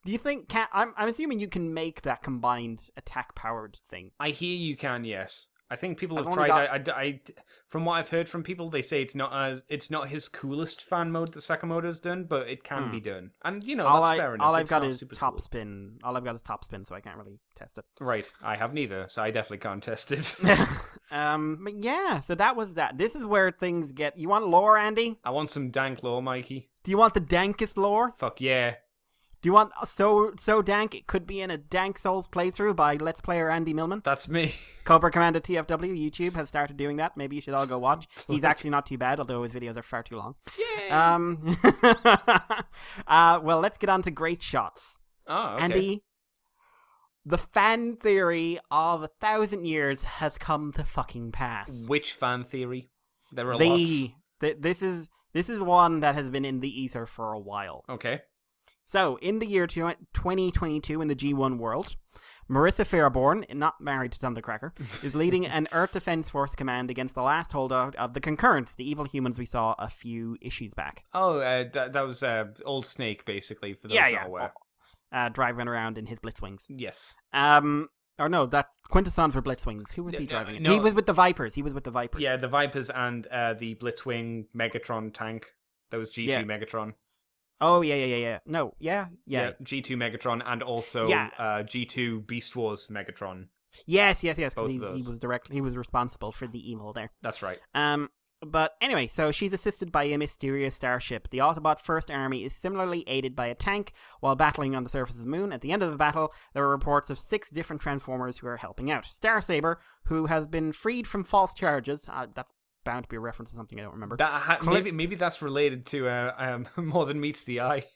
do you think... I'm assuming you can make that combined attack-powered thing. I hear you can, yes. I think people I've have only tried. I from what I've heard from people, they say it's not his coolest fan mode that Sakamoto's done, but it can be done, and that's fair enough. All I've It's got not is super cool. Topspin. All I've got is Topspin, so I can't really test it. Right, I have neither, so I definitely can't test it. But yeah, so that was that. This is where things get... You want lore, Andy? I want some dank lore, Mikey. Do you want the dankest lore? Fuck yeah. Do you want so dank it could be in a Dank Souls playthrough by Let's Player Andy Millman? That's me. Cobra Commander TFW, YouTube has started doing that. Maybe you should all go watch. He's actually not too bad, although his videos are far too long. Yay! Well, let's get on to Greatshots. Oh, okay. Andy, the fan theory of 1,000 years has come to fucking pass. Which fan theory? There were lots. This is one that has been in the ether for a while. Okay. So, in the year 2022 in the G1 world, Marissa Fairborn, not married to Thundercracker, is leading an Earth Defense Force command against the last holdout of the Concurrents, the evil humans we saw a few issues back. Oh, that was Old Snake, basically, for those not aware. Driving around in his Blitzwings. Yes. Or no, that's Quintessons for Blitzwings. Who was he driving in? No. He was with the Vipers. Yeah, the Vipers and the Blitzwing Megatron tank. That was G2 Megatron. Oh, yeah. No, yeah. G2 Megatron and also G2 Beast Wars Megatron. Yes, because he was responsible for the evil there. That's right. But anyway, so she's assisted by a mysterious starship. The Autobot First Army is similarly aided by a tank while battling on the surface of the moon. At the end of the battle, there are reports of 6 different Transformers who are helping out. Starsaber, who has been freed from false charges, that's bound to be a reference to something I don't remember. Maybe that's related to More Than Meets the Eye.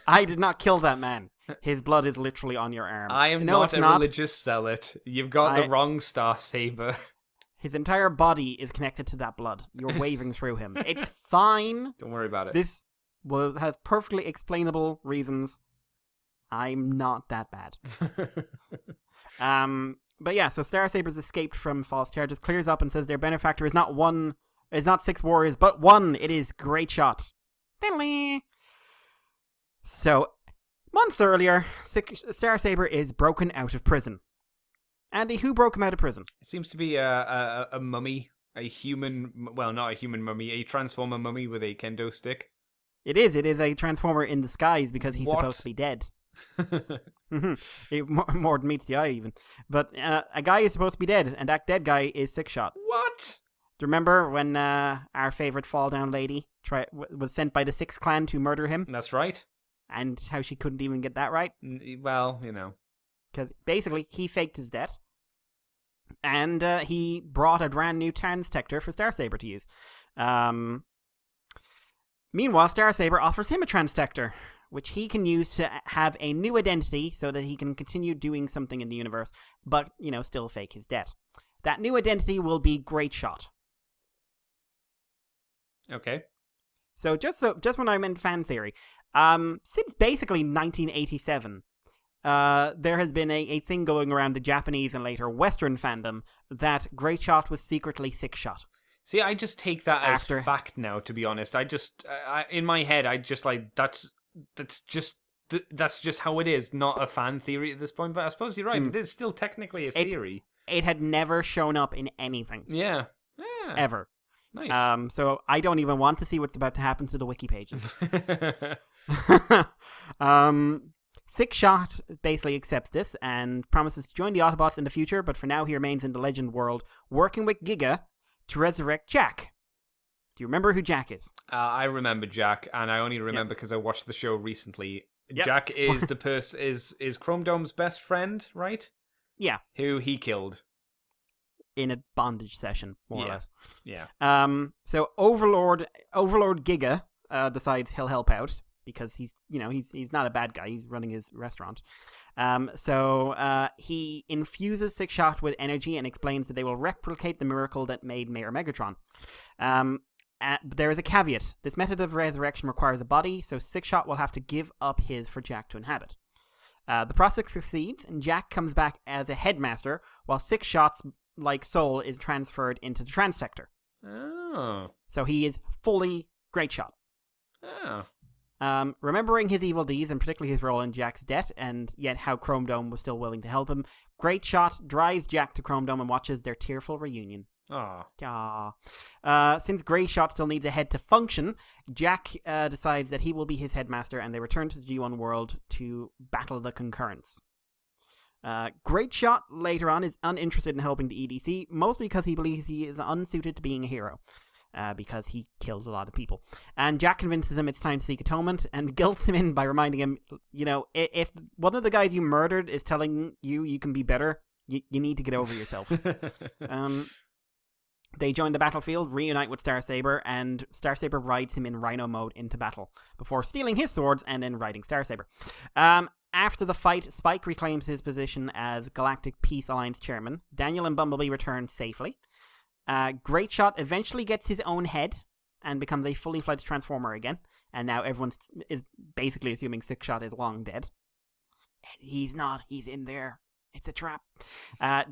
I did not kill that man. His blood is literally on your arm. I am not a religious zealot. You've got the wrong Starsaber. His entire body is connected to that blood. You're waving through him. It's fine. Don't worry about it. This will have perfectly explainable reasons. I'm not that bad. But yeah, so Starsaber's escaped from false charges, clears up and says their benefactor is not 6 warriors, but 1. It is Greatshot. So, months earlier, Starsaber is broken out of prison. Andy, who broke him out of prison? It seems to be a mummy, a human, well, not a human mummy, a Transformer mummy with a kendo stick. It is a Transformer in disguise because he's supposed to be dead. More than meets the eye, even. But a guy is supposed to be dead, and that dead guy is Sixshot. What? Do you remember when our favorite fall down lady was sent by the Six Clan to murder him? That's right. And how she couldn't even get that right? Well, you know. Because basically, he faked his death, and he brought a brand new Transtector for Starsaber to use. Meanwhile, Starsaber offers him a Transtector, which he can use to have a new identity so that he can continue doing something in the universe, but, still fake his death. That new identity will be Greatshot. Okay. So just when I'm in fan theory, since basically 1987, there has been a thing going around the Japanese and later Western fandom that Greatshot was secretly Sixshot. See, I just take that as fact now, to be honest. In my head, I just that's just how it is, not a fan theory at this point. But I suppose you're right. It is still technically a theory. It had never shown up in anything. Yeah. Ever. Nice. So I don't even want to see what's about to happen to the wiki pages. Sixshot basically accepts this and promises to join the Autobots in the future, but for now he remains in the Legend world, working with Giga to resurrect Jack. Do you remember who Jack is? I remember Jack, and I only remember because I watched the show recently. Yep. Jack is the is Chrome Dome's best friend, right? Yeah. Who he killed in a bondage session, more or less. Yeah. So Overlord Giga decides he'll help out because he's not a bad guy. He's running his restaurant. So he infuses Sixshot with energy and explains that they will replicate the miracle that made Mayor Megatron. There is a caveat. This method of resurrection requires a body, so Sixshot will have to give up his for Jack to inhabit. The process succeeds, and Jack comes back as a headmaster, while Sixshot's soul is transferred into the Transtector. Oh. So he is fully Greatshot. Oh. Remembering his evil deeds, and particularly his role in Jack's death, and yet how Chrome Dome was still willing to help him, Greatshot drives Jack to Chrome Dome and watches their tearful reunion. Aww. Since Greatshot still needs a head to function, Jack decides that he will be his headmaster, and they return to the G1 world to battle the Concurrents. Greatshot later on is uninterested in helping the EDC, mostly because he believes he is unsuited to being a hero. Because he kills a lot of people. And Jack convinces him it's time to seek atonement and guilts him in by reminding him, if one of the guys you murdered is telling you can be better, you need to get over yourself. They join the battlefield, reunite with Starsaber, and Starsaber rides him in Rhino mode into battle, before stealing his swords and then riding Starsaber. After the fight, Spike reclaims his position as Galactic Peace Alliance chairman. Daniel and Bumblebee return safely. Greatshot eventually gets his own head and becomes a fully fledged Transformer again. And now everyone is basically assuming Sixshot is long dead. And he's not. He's in there. It's a trap.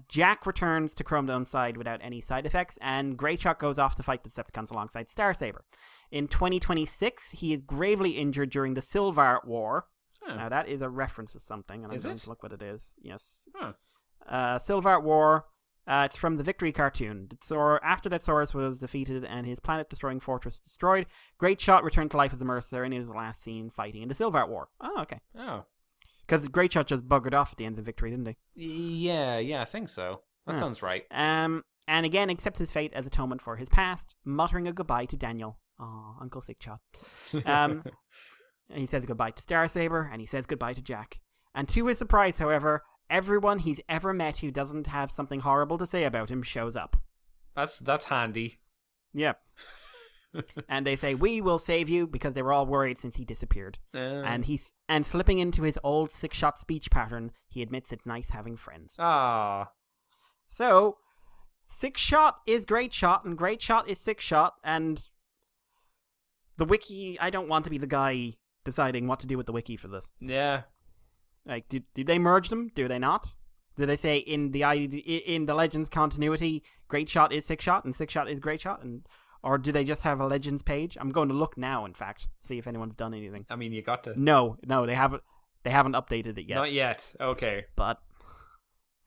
Jack returns to Chrome Dome's side without any side effects, and Greatshot goes off to fight the Decepticons alongside Starsaber. In 2026, he is gravely injured during the Silvar War. Huh. Now, that is a reference to something, and I'm going it? to look what it is. Yes. Huh. Silvar War. It's from the Victory cartoon. After that Saurus was defeated and his planet-destroying fortress destroyed, Greatshot returned to life as a mercenary and he was last seen fighting in the Silvar War. Oh, okay. Oh. Because Greatshot just buggered off at the end of Victory, didn't he? Yeah, I think so. That sounds right. And again accepts his fate as atonement for his past, muttering a goodbye to Daniel. Aw, Uncle Sixshot. He says goodbye to Starsaber, and he says goodbye to Jack. And to his surprise, however, everyone he's ever met who doesn't have something horrible to say about him shows up. That's handy. Yep. And they say, we will save you, because they were all worried since he disappeared. And slipping into his old Sixshot speech pattern, he admits it's nice having friends. Ah. So, Sixshot is Greatshot, and Greatshot is Sixshot, and the wiki, I don't want to be the guy deciding what to do with the wiki for this. Yeah. Like, did they merge them? Do they not? Did they say in the Legends continuity, Greatshot is Sixshot, and Sixshot is Greatshot, or do they just have a Legends page? I'm going to look now, in fact, see if anyone's done anything. I mean, you got to. No, they haven't updated it yet. Not yet. Okay. But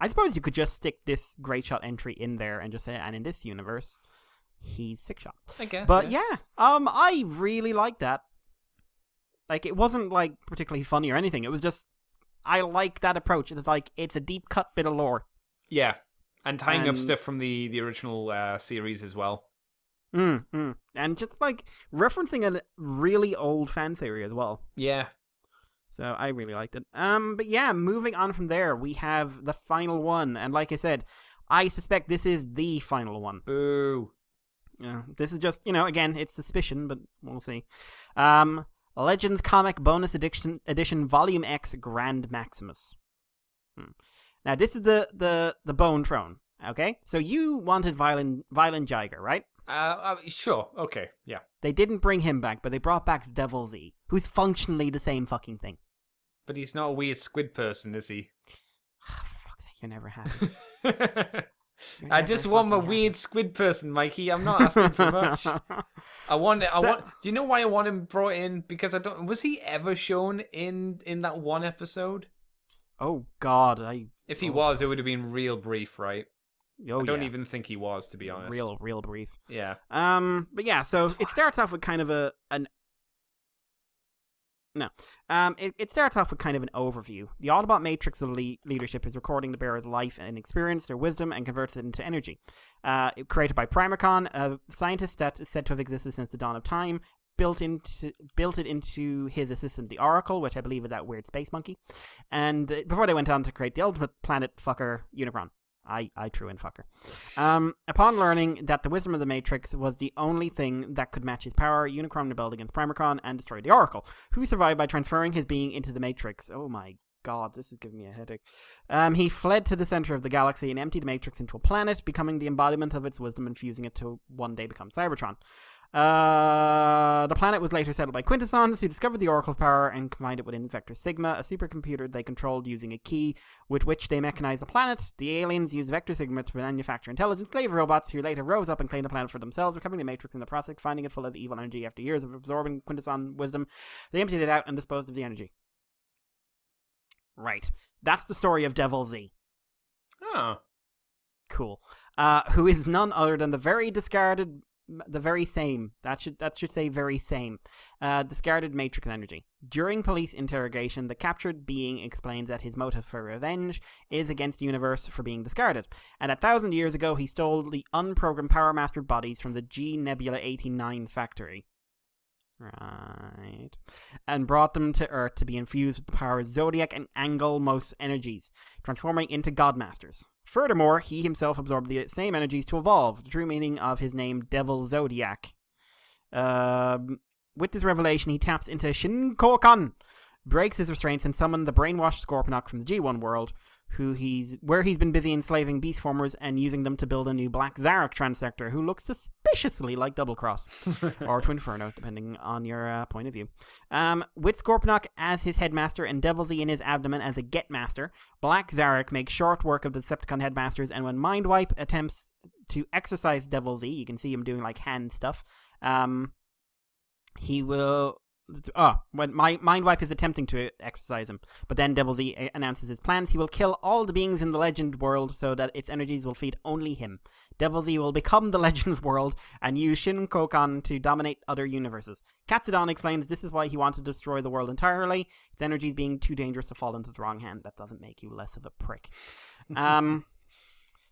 I suppose you could just stick this Greatshot entry in there and just say, and in this universe, he's Sixshot. I guess. But yeah, I really liked that. Like, it wasn't like particularly funny or anything. It was just, I like that approach. It's like, it's a deep cut bit of lore. Yeah, and tying up stuff from the original series as well. And just like referencing a really old fan theory as well. Yeah. So I really liked it. But yeah, moving on from there, we have the final one, and like I said, I suspect this is the final one. Boo. Yeah, this is just, again, it's suspicion, but we'll see. Legends Comic Bonus Edition Volume X Grand Maximus. Now this is the Bone Throne. Okay, so you wanted Violent Jiger, right? Sure. Okay. Yeah. They didn't bring him back, but they brought back Devil Z, who's functionally the same fucking thing. But he's not a weird squid person, is he? Fuck that, you're never happy. I just want my weird squid person, Mikey. I'm not asking for much. I want. Do you know why I want him brought in? Because I don't. Was he ever shown in that one episode? Oh God, If he was, it would have been real brief, right? Oh, I don't even think he was, to be honest. Real brief. Yeah. But yeah, so it starts off with kind of it starts off with kind of an overview. The Autobot matrix of leadership is recording the bearer's life and experience, their wisdom, and converts it into energy. Created by Primacon, a scientist that is said to have existed since the dawn of time, built it into his assistant, the Oracle, which I believe is that weird space monkey. And before they went on to create the ultimate planet fucker, Unicron. I true in fucker. Upon learning that the wisdom of the Matrix was the only thing that could match his power, Unicron rebelled against Primacon and destroyed the Oracle, who survived by transferring his being into the Matrix. Oh my God, this is giving me a headache. He fled to the center of the galaxy and emptied the Matrix into a planet, becoming the embodiment of its wisdom and fusing it to one day become Cybertron. The planet was later settled by Quintessons, who discovered the Oracle's power and combined it with Vector Sigma, a supercomputer they controlled using a key with which they mechanized the planet. The aliens used Vector Sigma to manufacture intelligent slave robots who later rose up and claimed the planet for themselves, recovering the Matrix in the process, finding it full of evil energy. After years of absorbing Quintesson wisdom, they emptied it out and disposed of the energy. Right. That's the story of Devil Z. Oh. Cool. Who is none other than the very discarded... The very same. That should say very same. Discarded Matrix energy. During police interrogation, the captured being explains that his motive for revenge is against the universe for being discarded, and 1,000 years ago he stole the unprogrammed Power Master bodies from the G Nebula 89 factory. Right. And brought them to Earth to be infused with the power of Zodiac and Angelmos energies, transforming into Godmasters. Furthermore, he himself absorbed the same energies to evolve, the true meaning of his name, Devil Zodiac. With this revelation, he taps into Shinkokan, breaks his restraints, and summons the brainwashed Scorponok from the G1 world, where he's been busy enslaving beast formers and using them to build a new Black Zarek transector who looks suspiciously like Double Cross or Twinferno, depending on your point of view. With Scorponok as his headmaster and Devil Z in his abdomen as a Getmaster, Black Zarek makes short work of the Decepticon headmasters, and when Mindwipe attempts to exercise Devil Z, you can see him doing like hand stuff. He will. When Mindwipe is attempting to exercise him, but then Devil Z announces his plans. He will kill all the beings in the Legend world so that its energies will feed only him. Devil Z will become the Legends world and use Shin Kokon to dominate other universes. Katsudon explains this is why he wanted to destroy the world entirely, its energies being too dangerous to fall into the wrong hand. That doesn't make you less of a prick.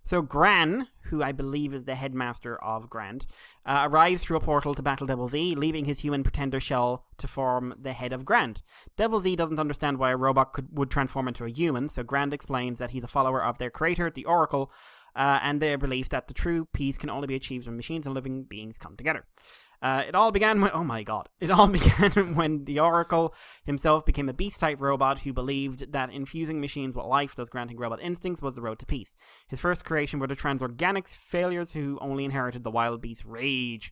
So Gran, who I believe is the headmaster of Grand, arrives through a portal to battle Devil Z, leaving his human pretender shell to form the head of Grand. Devil Z doesn't understand why a robot would transform into a human, so Grand explains that he's a follower of their creator, the Oracle, and their belief that the true peace can only be achieved when machines and living beings come together. It all began when the Oracle himself became a beast-type robot who believed that infusing machines with life, thus granting robot instincts, was the road to peace. His first creation were the Transorganics failures who only inherited the wild beast rage.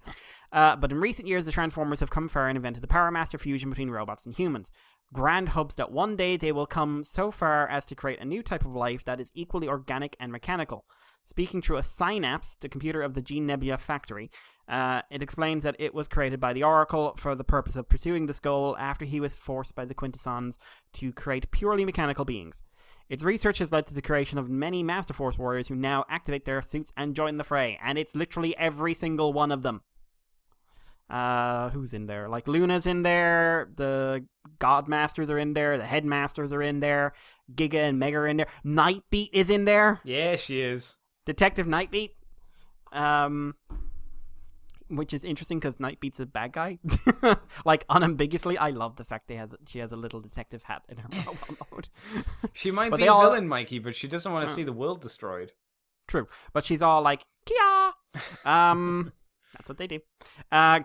But in recent years, the Transformers have come far and invented the Power Master fusion between robots and humans. Grand hopes that one day they will come so far as to create a new type of life that is equally organic and mechanical. Speaking through a synapse, the computer of the Gene Nebula factory, it explains that it was created by the Oracle for the purpose of pursuing this goal after he was forced by the Quintessons to create purely mechanical beings. Its research has led to the creation of many Master Force warriors who now activate their suits and join the fray, and it's literally every single one of them. Who's in there? Like, Luna's in there, the Godmasters are in there, the Headmasters are in there, Giga and Mega are in there, Nightbeat is in there! Yeah, she is. Detective Nightbeat. Which is interesting because Nightbeat's a bad guy. Like, unambiguously, I love the fact she has a little detective hat in her mobile mode. She might be a villain, Mikey, but she doesn't want to see the world destroyed. True, but she's all like, Kia! That's what they do.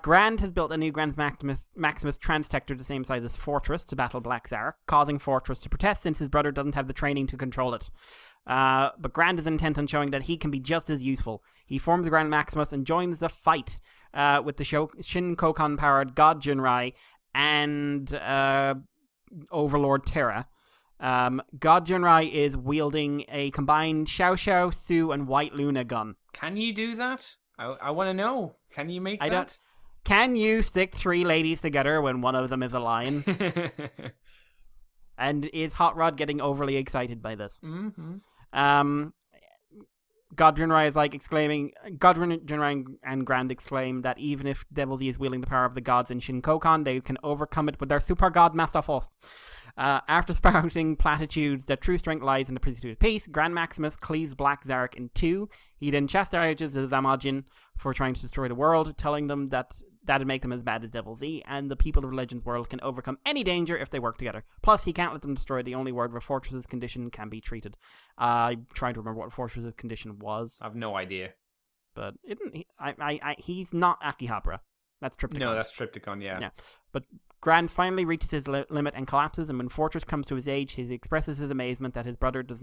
Grand has built a new Grand Maximus Transtector the same size as Fortress to battle Black Zarek, causing Fortress to protest since his brother doesn't have the training to control it. But Grand is intent on showing that he can be just as useful. He forms the Grand Maximus and joins the fight with the Shin Kokon-powered God Junrai and Overlord Terra. God Junrai is wielding a combined Xiao Xiao, Su, and White Luna gun. Can you do that? I want to know. Can you make that? Can you stick three ladies together when one of them is a lion? And is Hot Rod getting overly excited by this? Mm-hmm. God Junrai is like exclaiming. God Junrai and Grand exclaim that even if Devil Z is wielding the power of the gods in Shin Kokon, they can overcome it with their super god Master Force. After spouting platitudes that true strength lies in the pursuit of peace, Grand Maximus cleaves Black Zarek in two. He then chastises the Zamajin for trying to destroy the world, telling them that that'd make them as bad as Devil Z, and the people of the Legends world can overcome any danger if they work together. Plus, he can't let them destroy the only world where Fortress's condition can be treated. I'm trying to remember what Fortress's condition was. I've no idea. But he's not Akihabara. That's Triptychon. No, that's Triptychon, yeah. But Grand finally reaches his limit and collapses, and when Fortress comes to his age, he expresses his amazement that his brother does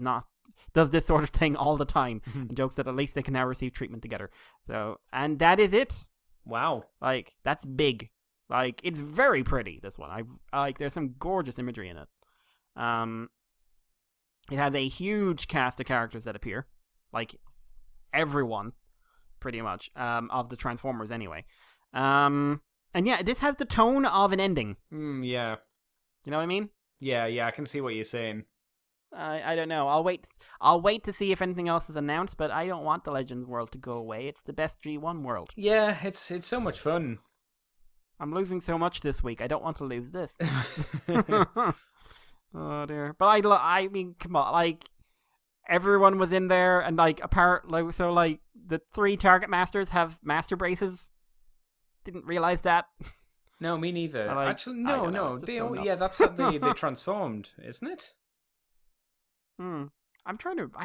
this sort of thing all the time, and jokes that at least they can now receive treatment together. So, and that is it. Wow. Like, that's big. Like, it's very pretty, this one. There's some gorgeous imagery in it. It has a huge cast of characters that appear. Like, everyone, pretty much, of the Transformers anyway. And yeah, this has the tone of an ending. Yeah. You know what I mean? Yeah, I can see what you're saying. I don't know. I'll wait to see if anything else is announced, but I don't want the Legends world to go away. It's the best G1 world. Yeah, it's so much fun. I'm losing so much this week. I don't want to lose this. Oh dear. But I mean, come on, like, everyone was in there, and like the 3 target masters have master braces. Didn't realize that. No, me neither. Actually, no. That's how they transformed, isn't it? I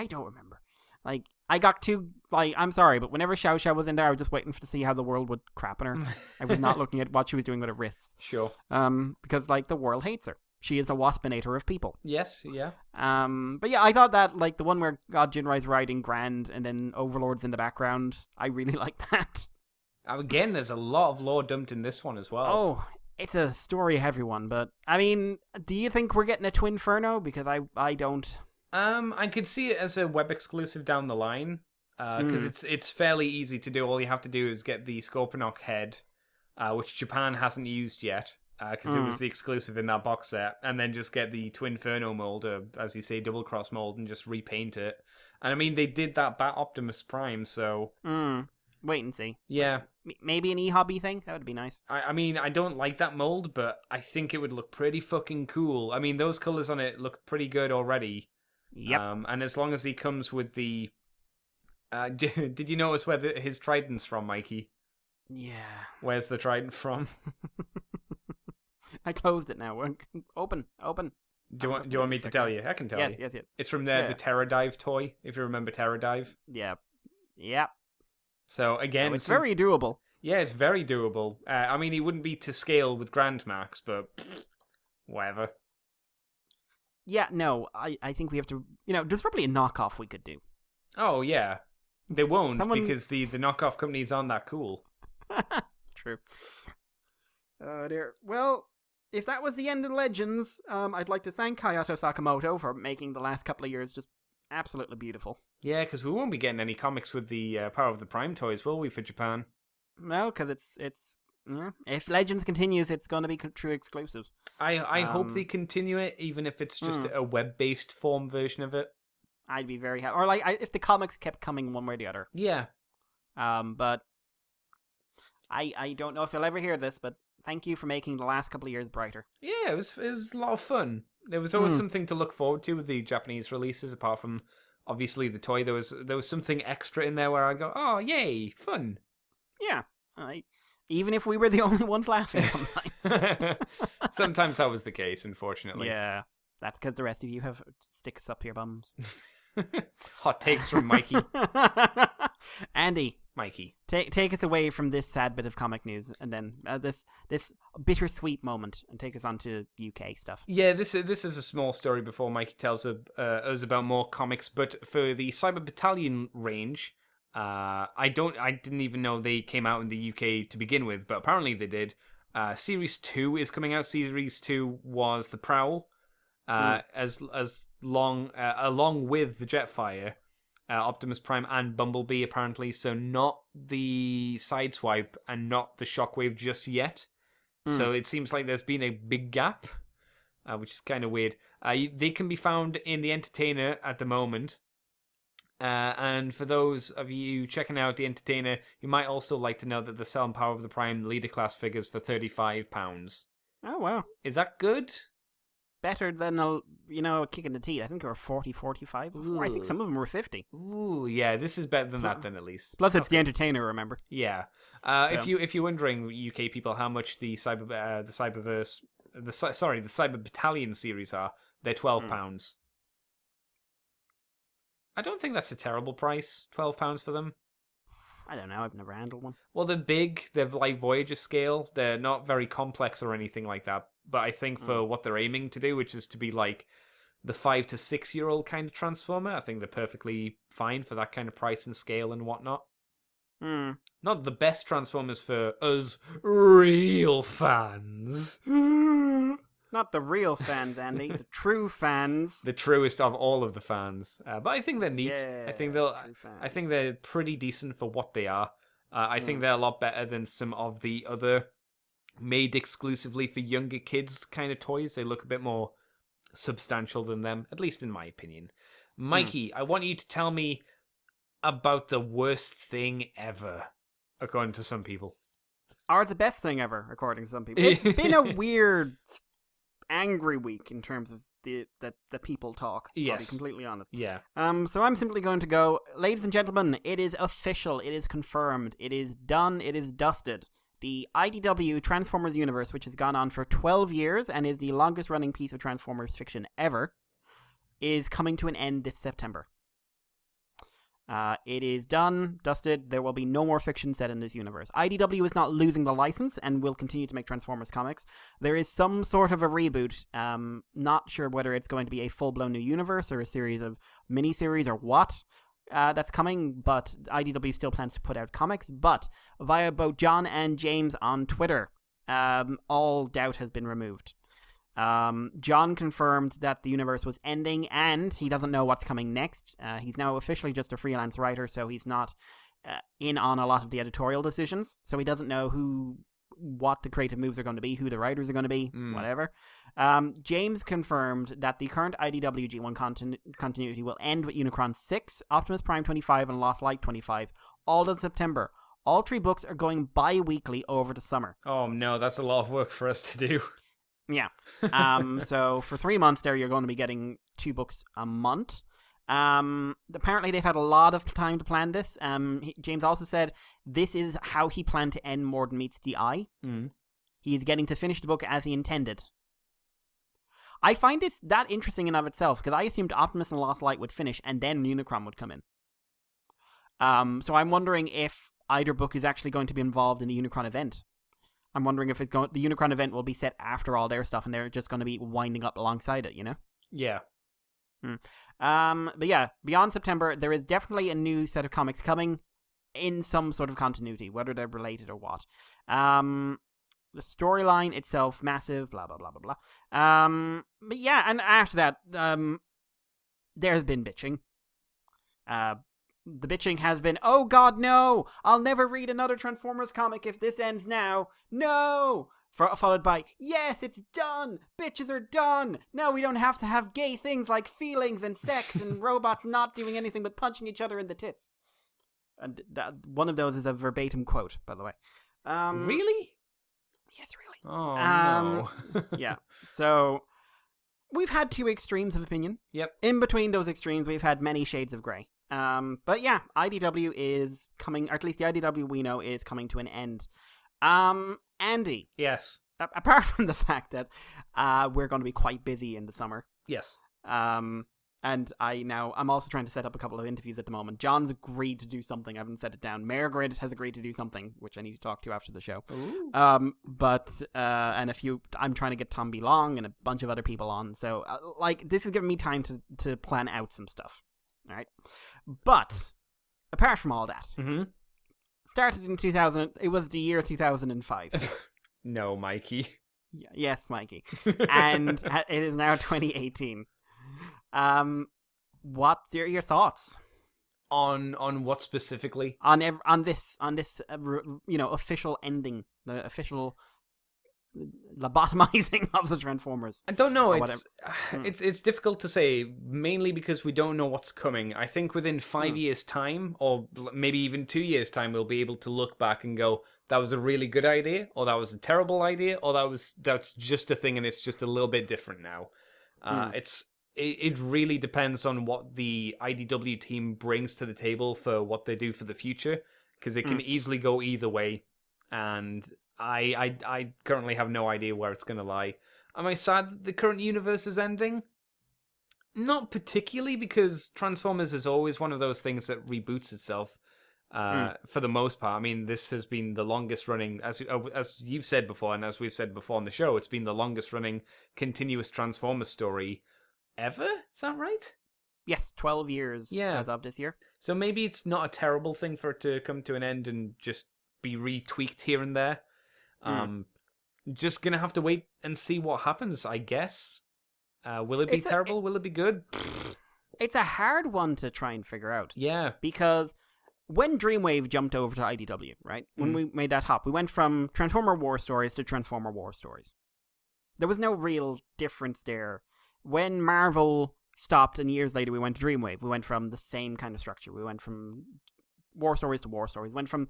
don't remember. Like, I got too, like, I'm sorry, but whenever Xiao Xiao was in there, I was just waiting to see how the world would crap on her. I was not looking at what she was doing with her wrists. Sure. Because, like, the world hates her. she is a waspinator of people. Yes, yeah. But yeah, I thought that, like, the one where God Jinrai's riding Grand and then Overlord's in the background, I really like that. Again, there's a lot of lore dumped in this one as well. Oh, it's a story-heavy one, but, I mean, do you think we're getting a Twinferno? Because I don't. I could see it as a web exclusive down the line, because it's fairly easy to do. All you have to do is get the Scorponok head, which Japan hasn't used yet, because it was the exclusive in that box set, and then just get the Twinferno mold, as you say, double cross mold, and just repaint it. And I mean, they did that Bat Optimus Prime, so... Wait and see. Yeah. Maybe an e-hobby thing? That would be nice. I mean, I don't like that mold, but I think it would look pretty fucking cool. I mean, those colors on it look pretty good already. Yep. And as long as he comes with the... did you notice where his trident's from, Mikey? Yeah. Where's the trident from? I closed it now. Open. Do you want me to tell you? I can tell you. Yes. It's from the Terror Dive toy, if you remember Terror Dive. Yeah. So again, it's very doable. Yeah, it's very doable. I mean, he wouldn't be to scale with Grandmax, but whatever. Yeah, no, I think we have to... there's probably a knockoff we could do. Oh, yeah. They won't, because the knockoff companies aren't that cool. True. Dear. Well, if that was the end of Legends, I'd like to thank Hayato Sakamoto for making the last couple of years just absolutely beautiful. Yeah, because we won't be getting any comics with the Power of the Prime toys, will we, for Japan? No, because it's if Legends continues, it's going to be true exclusives. I hope they continue it, even if it's just a web-based form version of it. I'd be very happy. Or if the comics kept coming one way or the other. Yeah. But I don't know if you'll ever hear this, but thank you for making the last couple of years brighter. Yeah, it was a lot of fun. There was always something to look forward to with the Japanese releases, apart from obviously the toy. There was something extra in there where I go, oh yay, fun. Yeah, even if we were the only ones laughing sometimes. Sometimes that was the case, unfortunately. Yeah, that's because the rest of you have sticks up your bums. Hot takes from Mikey. Andy, Mikey, take us away from this sad bit of comic news, and then this bittersweet moment, and take us on to UK stuff. Yeah, this is a small story before Mikey tells us about more comics. But for the Cyber Battalion range, I didn't even know they came out in the UK to begin with, but apparently they did. Series 2 is coming out. Series 2 was the Prowl, along with the Jetfire, Optimus Prime and Bumblebee apparently. So not the Sideswipe and not the Shockwave just yet. So it seems like there's been a big gap, which is kind of weird. They can be found in the Entertainer at the moment. And for those of you checking out the Entertainer, you might also like to know that they're selling Power of the Prime Leader Class figures for £35. Oh, wow. Is that good? Better than a kick in the teeth. I think they were 40, 45 before. I think some of them were 50. Ooh, yeah, this is better than that then, at least. Plus it's the Entertainer, remember? Yeah. If you're wondering, UK people, how much the Cyber Battalion series are, they're £12. I don't think that's a terrible price, £12 for them. I don't know, I've never handled one. Well, they're big, they're like Voyager scale, they're not very complex or anything like that, but I think for what they're aiming to do, which is to be like the 5 to 6 year old kind of Transformer, I think they're perfectly fine for that kind of price and scale and whatnot. Not the best Transformers for us real fans. Not the real fans, Andy. The true fans. The truest of all of the fans. But I think they're neat. Yeah, I think they're pretty decent for what they are. I think they're a lot better than some of the other made exclusively for younger kids kind of toys. They look a bit more substantial than them, at least in my opinion. Mikey, I want you to tell me about the worst thing ever, according to some people. Or the best thing ever, according to some people. It's been a weird, angry week in terms of the people talk. Yes. I'll be completely honest. Yeah. So I'm simply going to go, ladies and gentlemen, it is official, it is confirmed, it is done, it is dusted. The IDW Transformers universe, which has gone on for 12 years and is the longest running piece of Transformers fiction ever, is coming to an end this September. It is done, dusted. There will be no more fiction set in this universe. IDW is not losing the license and will continue to make Transformers comics. There is some sort of a reboot. Not sure whether it's going to be a full-blown new universe or a series of miniseries or what that's coming, but IDW still plans to put out comics. But via both John and James on Twitter, all doubt has been removed. John confirmed that the universe was ending and he doesn't know what's coming next. He's now officially just a freelance writer, so he's not in on a lot of the editorial decisions. So he doesn't know what the creative moves are going to be, who the writers are going to be, whatever. James confirmed that the current IDW G1 continuity will end with Unicron 6, Optimus Prime 25, and Lost Light 25, all in September. All 3 books are going bi-weekly over the summer. Oh no, that's a lot of work for us to do. Yeah. So for 3 months there, you're going to be getting 2 books a month. Apparently they've had a lot of time to plan this. James also said this is how he planned to end More Than Meets the Eye. He is getting to finish the book as he intended. I find this that interesting in of itself, because I assumed Optimus and Lost Light would finish and then Unicron would come in. So I'm wondering if either book is actually going to be involved in the Unicron event. I'm wondering if the Unicron event will be set after all their stuff and they're just going to be winding up alongside it, you know? Yeah. But yeah, beyond September, there is definitely a new set of comics coming in some sort of continuity, whether they're related or what. The storyline itself, massive, blah, blah, blah, blah, blah. But yeah, and after that, there's been bitching. The bitching has been, oh god, no! I'll never read another Transformers comic if this ends now. No! Followed by, yes, it's done! Bitches are done! Now we don't have to have gay things like feelings and sex and robots not doing anything but punching each other in the tits. And one of those is a verbatim quote, by the way. Really? Yes, really. Oh, no. Yeah. So, we've had 2 extremes of opinion. Yep. In between those extremes, we've had many shades of grey. But yeah, IDW is coming, or at least the IDW we know is coming to an end. Andy. Yes. Apart from the fact that we're going to be quite busy in the summer. Yes. And I'm also trying to set up a couple of interviews at the moment. John's agreed to do something. I haven't set it down. Margaret has agreed to do something, which I need to talk to after the show. Ooh. And I'm trying to get Tom B. Long and a bunch of other people on. So, this is giving me time to plan out some stuff. All right. But, apart from all that, started in 2000, it was the year 2005. No, Mikey. Yes, Mikey. And it is now 2018. What's your thoughts on what specifically? On this official ending, the official lobotomizing of the Transformers? I don't know. It's difficult to say, mainly because we don't know what's coming. I think within 5 years' time, or maybe even 2 years' time, we'll be able to look back and go, that was a really good idea, or that was a terrible idea, or that's just a thing and it's just a little bit different now. It really depends on what the IDW team brings to the table for what they do for the future, because it can easily go either way, and I currently have no idea where it's going to lie. Am I sad that the current universe is ending? Not particularly, because Transformers is always one of those things that reboots itself for the most part. I mean, this has been the longest running, as you've said before, and as we've said before on the show, it's been the longest running continuous Transformers story ever? Is that right? Yes, 12 years as of this year. So maybe it's not a terrible thing for it to come to an end and just be retweaked here and there. Just gonna have to wait and see what happens, I guess. Will it be terrible? Will it be good? It's a hard one to try and figure out. Yeah. Because when Dreamwave jumped over to IDW, right? When we made that hop, we went from Transformer War Stories to Transformer War Stories. There was no real difference there. When Marvel stopped and years later we went to Dreamwave, we went from the same kind of structure. We went from War Stories to War Stories. We went from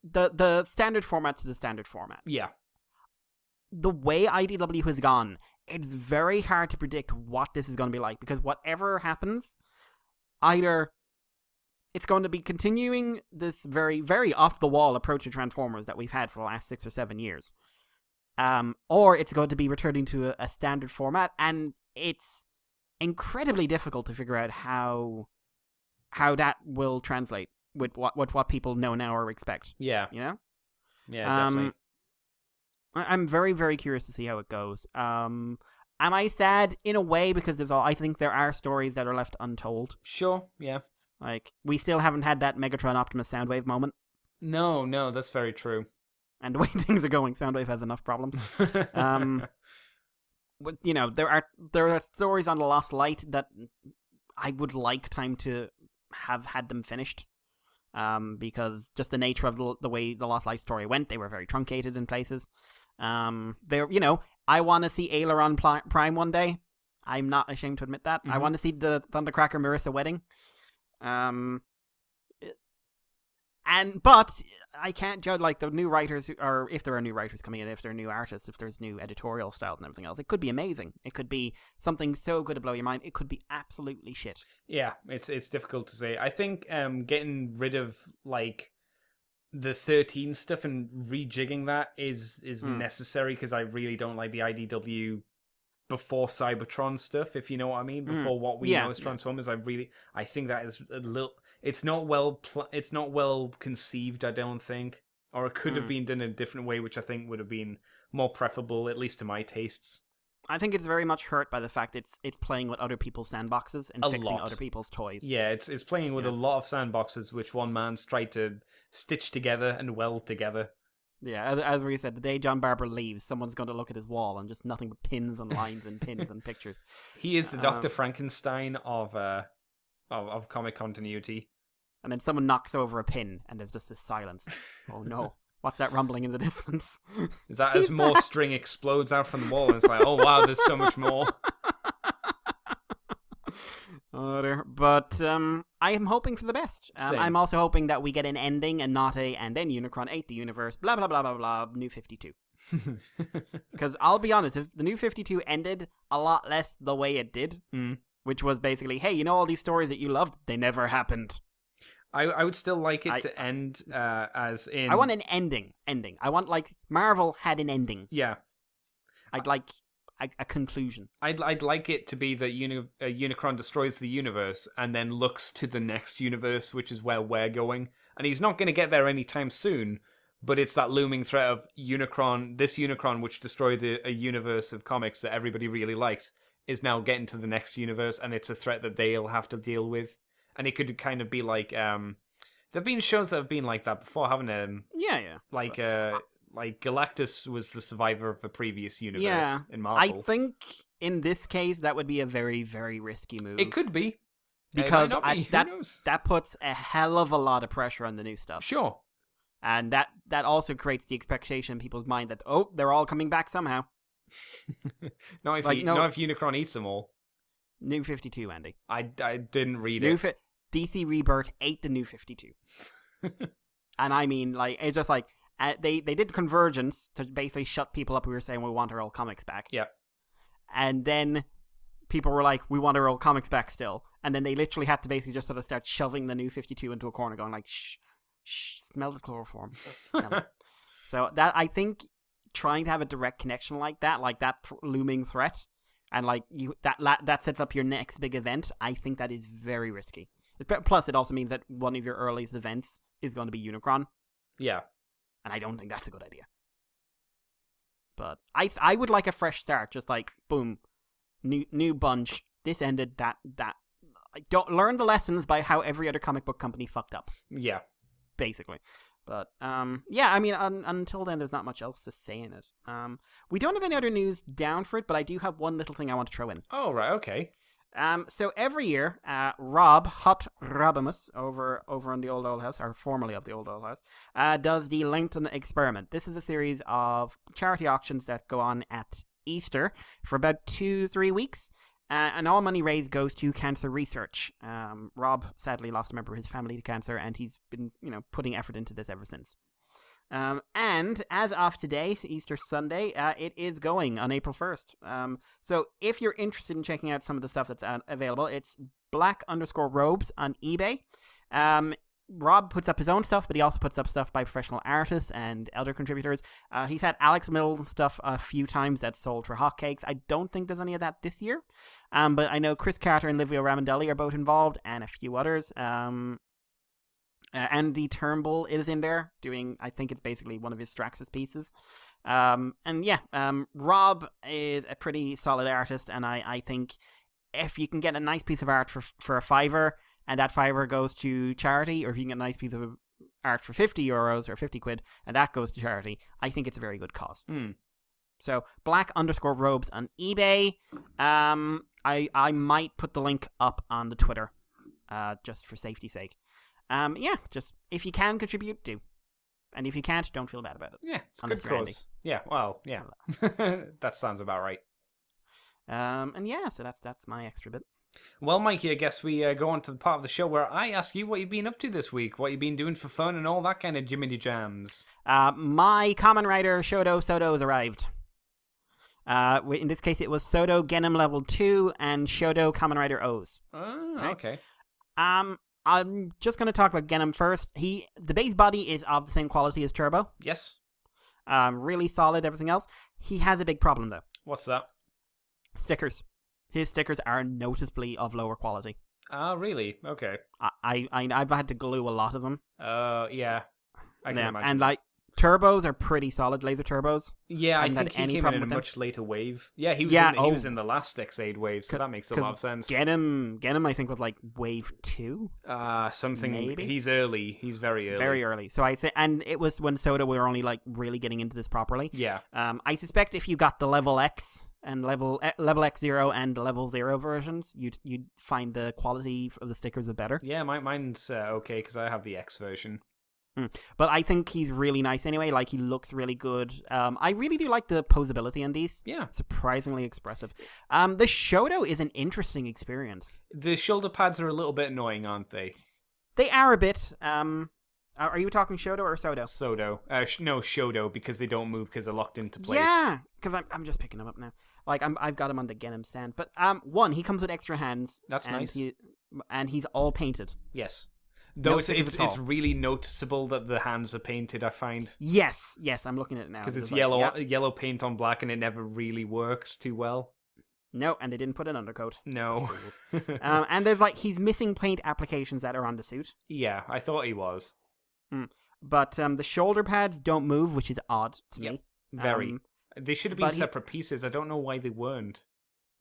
the standard format to the standard format. Yeah. The way IDW has gone, it's very hard to predict what this is going to be like, because whatever happens, either it's going to be continuing this very, very off-the-wall approach to Transformers that we've had for the last 6 or 7 years, or it's going to be returning to a standard format, and it's incredibly difficult to figure out how how that will translate with what people know now or expect. Yeah. You know? Yeah, definitely. I'm very, very curious to see how it goes. Am I sad? In a way, because I think there are stories that are left untold. Sure, yeah. Like, we still haven't had that Megatron Optimus Soundwave moment. No, that's very true. And the way things are going, Soundwave has enough problems. But, you know, there are stories on the Lost Light that I would like time to have had them finished. Because just the nature of the way the Lost Light story went, they were very truncated in places. I want to see Aileron Prime one day. I'm not ashamed to admit that. I want to see the Thundercracker Marissa wedding. But I can't judge like the new writers, or if there are new writers coming in, if there are new artists, if there's new editorial styles and everything else. It could be amazing. It could be something so good to blow your mind. It could be absolutely shit. Yeah, it's difficult to say. I think getting rid of like the 13 stuff and rejigging that is necessary, because I really don't like the IDW before Cybertron stuff, if you know what I mean, before what we know as Transformers. I think that is a little. It's not well conceived, I don't think, or it could have been done in a different way, which I think would have been more preferable, at least to my tastes. I think it's very much hurt by the fact it's playing with other people's sandboxes and fixing other people's toys. Yeah, it's playing with a lot of sandboxes, which one man's tried to stitch together and weld together. Yeah, as we said, the day John Barber leaves, someone's going to look at his wall and just nothing but pins and lines and pins and pictures. He is the Dr. Frankenstein of comic continuity. And then someone knocks over a pin, and there's just this silence. Oh no. What's that rumbling in the distance? Is that as more string explodes out from the wall, and it's like, oh wow, there's so much more. But I am hoping for the best. I'm also hoping that we get an ending and not and then Unicron ate the universe, blah, blah, blah, blah, blah, New 52. Because I'll be honest, if the New 52 ended a lot less the way it did, which was basically, hey, you know all these stories that you loved? They never happened. I would still like it to end as in... I want an ending. I want, like, Marvel had an ending. Yeah. I'd like a conclusion. I'd like it to be that Unicron destroys the universe and then looks to the next universe, which is where we're going. And he's not going to get there anytime soon, but it's that looming threat of this Unicron, which destroyed a universe of comics that everybody really likes, is now getting to the next universe, and it's a threat that they'll have to deal with. And it could kind of be like, there've been shows that have been like that before, haven't they? Yeah. Like Galactus was the survivor of a previous universe in Marvel. I think in this case that would be a very, very risky move. It could be. Because that puts a hell of a lot of pressure on the new stuff. Sure. And that also creates the expectation in people's mind that, they're all coming back somehow. Not if Unicron eats them all. New 52, Andy. I didn't read it. DC Rebirth ate the New 52. And I mean, like, it's just like, they did Convergence to basically shut people up who were saying, we want our old comics back. Yeah. And then people were like, we want our old comics back still. And then they literally had to basically just sort of start shoving the New 52 into a corner, going like, shh, smell the chloroform. Smell it. So that, I think, trying to have a direct connection like that looming threat, and like that sets up your next big event, I think that is very risky. Plus, it also means that one of your earliest events is going to be Unicron. Yeah. And I don't think that's a good idea. But I would like a fresh start, just like, boom, new bunch, this ended, that. I don't learn the lessons by how every other comic book company fucked up. Yeah. Basically. But, I mean, until then, there's not much else to say in it. We don't have any other news down for it, but I do have one little thing I want to throw in. Oh, right, okay. So every year, Rob, Hot Robimus, over on the Old House, or formerly of the Old House, does the Langton Experiment. This is a series of charity auctions that go on at Easter for about 2-3 weeks. And all money raised goes to cancer research. Rob sadly lost a member of his family to cancer, and he's been, putting effort into this ever since. And as of today, Easter Sunday, it is going on April 1st. So if you're interested in checking out some of the stuff that's available, it's black_robes on eBay. Rob puts up his own stuff, but he also puts up stuff by professional artists and other contributors. He's had Alex Middleton stuff a few times that's sold for hotcakes. I don't think there's any of that this year. But I know Chris Carter and Livio Ramondelli are both involved, and a few others. Andy Turnbull is in there doing, I think it's basically one of his Straxus pieces. Rob is a pretty solid artist, and I think if you can get a nice piece of art for a $5, and that $5 goes to charity, or if you can get a nice piece of art for €50 or 50 quid, and that goes to charity, I think it's a very good cause. So, black_robes on eBay. I might put the link up on the Twitter, just for safety's sake. Just if you can contribute, do. And if you can't, don't feel bad about it. Yeah, it's a good cause. Yeah, well, yeah. That sounds about right. So that's my extra bit. Well, Mikey, I guess we go on to the part of the show where I ask you what you've been up to this week, what you've been doing for fun and all that kind of jiminy jams. My Kamen Rider Shodo Sodo has arrived. In this case, it was Sodo Genom Level 2 and Shodo Kamen Rider O's. Oh, right? Okay. I'm just going to talk about Genom first. The base body is of the same quality as Turbo. Yes. Really solid, everything else. He has a big problem, though. What's that? Stickers. His stickers are noticeably of lower quality. Oh, really? Okay. I've had to glue a lot of them. Yeah. I can imagine. And, like, turbos are pretty solid, laser turbos. Yeah, I think he came in a much later wave. Yeah, he was in the last Xaid wave, so that makes a lot of sense. Get him, I think, with, like, wave 2? Something. Maybe? He's early. He's very early. Very early. So I think, and it was when Soda were only, like, really getting into this properly. Yeah. I suspect if you got the level X and level X0 and level 0 versions, you'd find the quality of the stickers are better. Yeah, mine's okay because I have the X version. But I think he's really nice anyway. Like, he looks really good. I really do like the posability in these. Yeah. Surprisingly expressive. The Shodo is an interesting experience. The shoulder pads are a little bit annoying, aren't they? They are a bit. Are you talking Shodo or Sodo? Sodo. No, Shodo, because they don't move because they're locked into place. Yeah, because I'm just picking them up now. Like, I've got him on the Genom stand. But, one, he comes with extra hands. That's nice. And he's all painted. Yes. Though it's really noticeable that the hands are painted, I find. Yes, I'm looking at it now. Because it's yellow paint on black, and it never really works too well. No, and they didn't put an undercoat. No. And there's, like, he's missing paint applications that are on the suit. Yeah, I thought he was. But the shoulder pads don't move, which is odd to me. Very. They should have been separate pieces. I don't know why they weren't.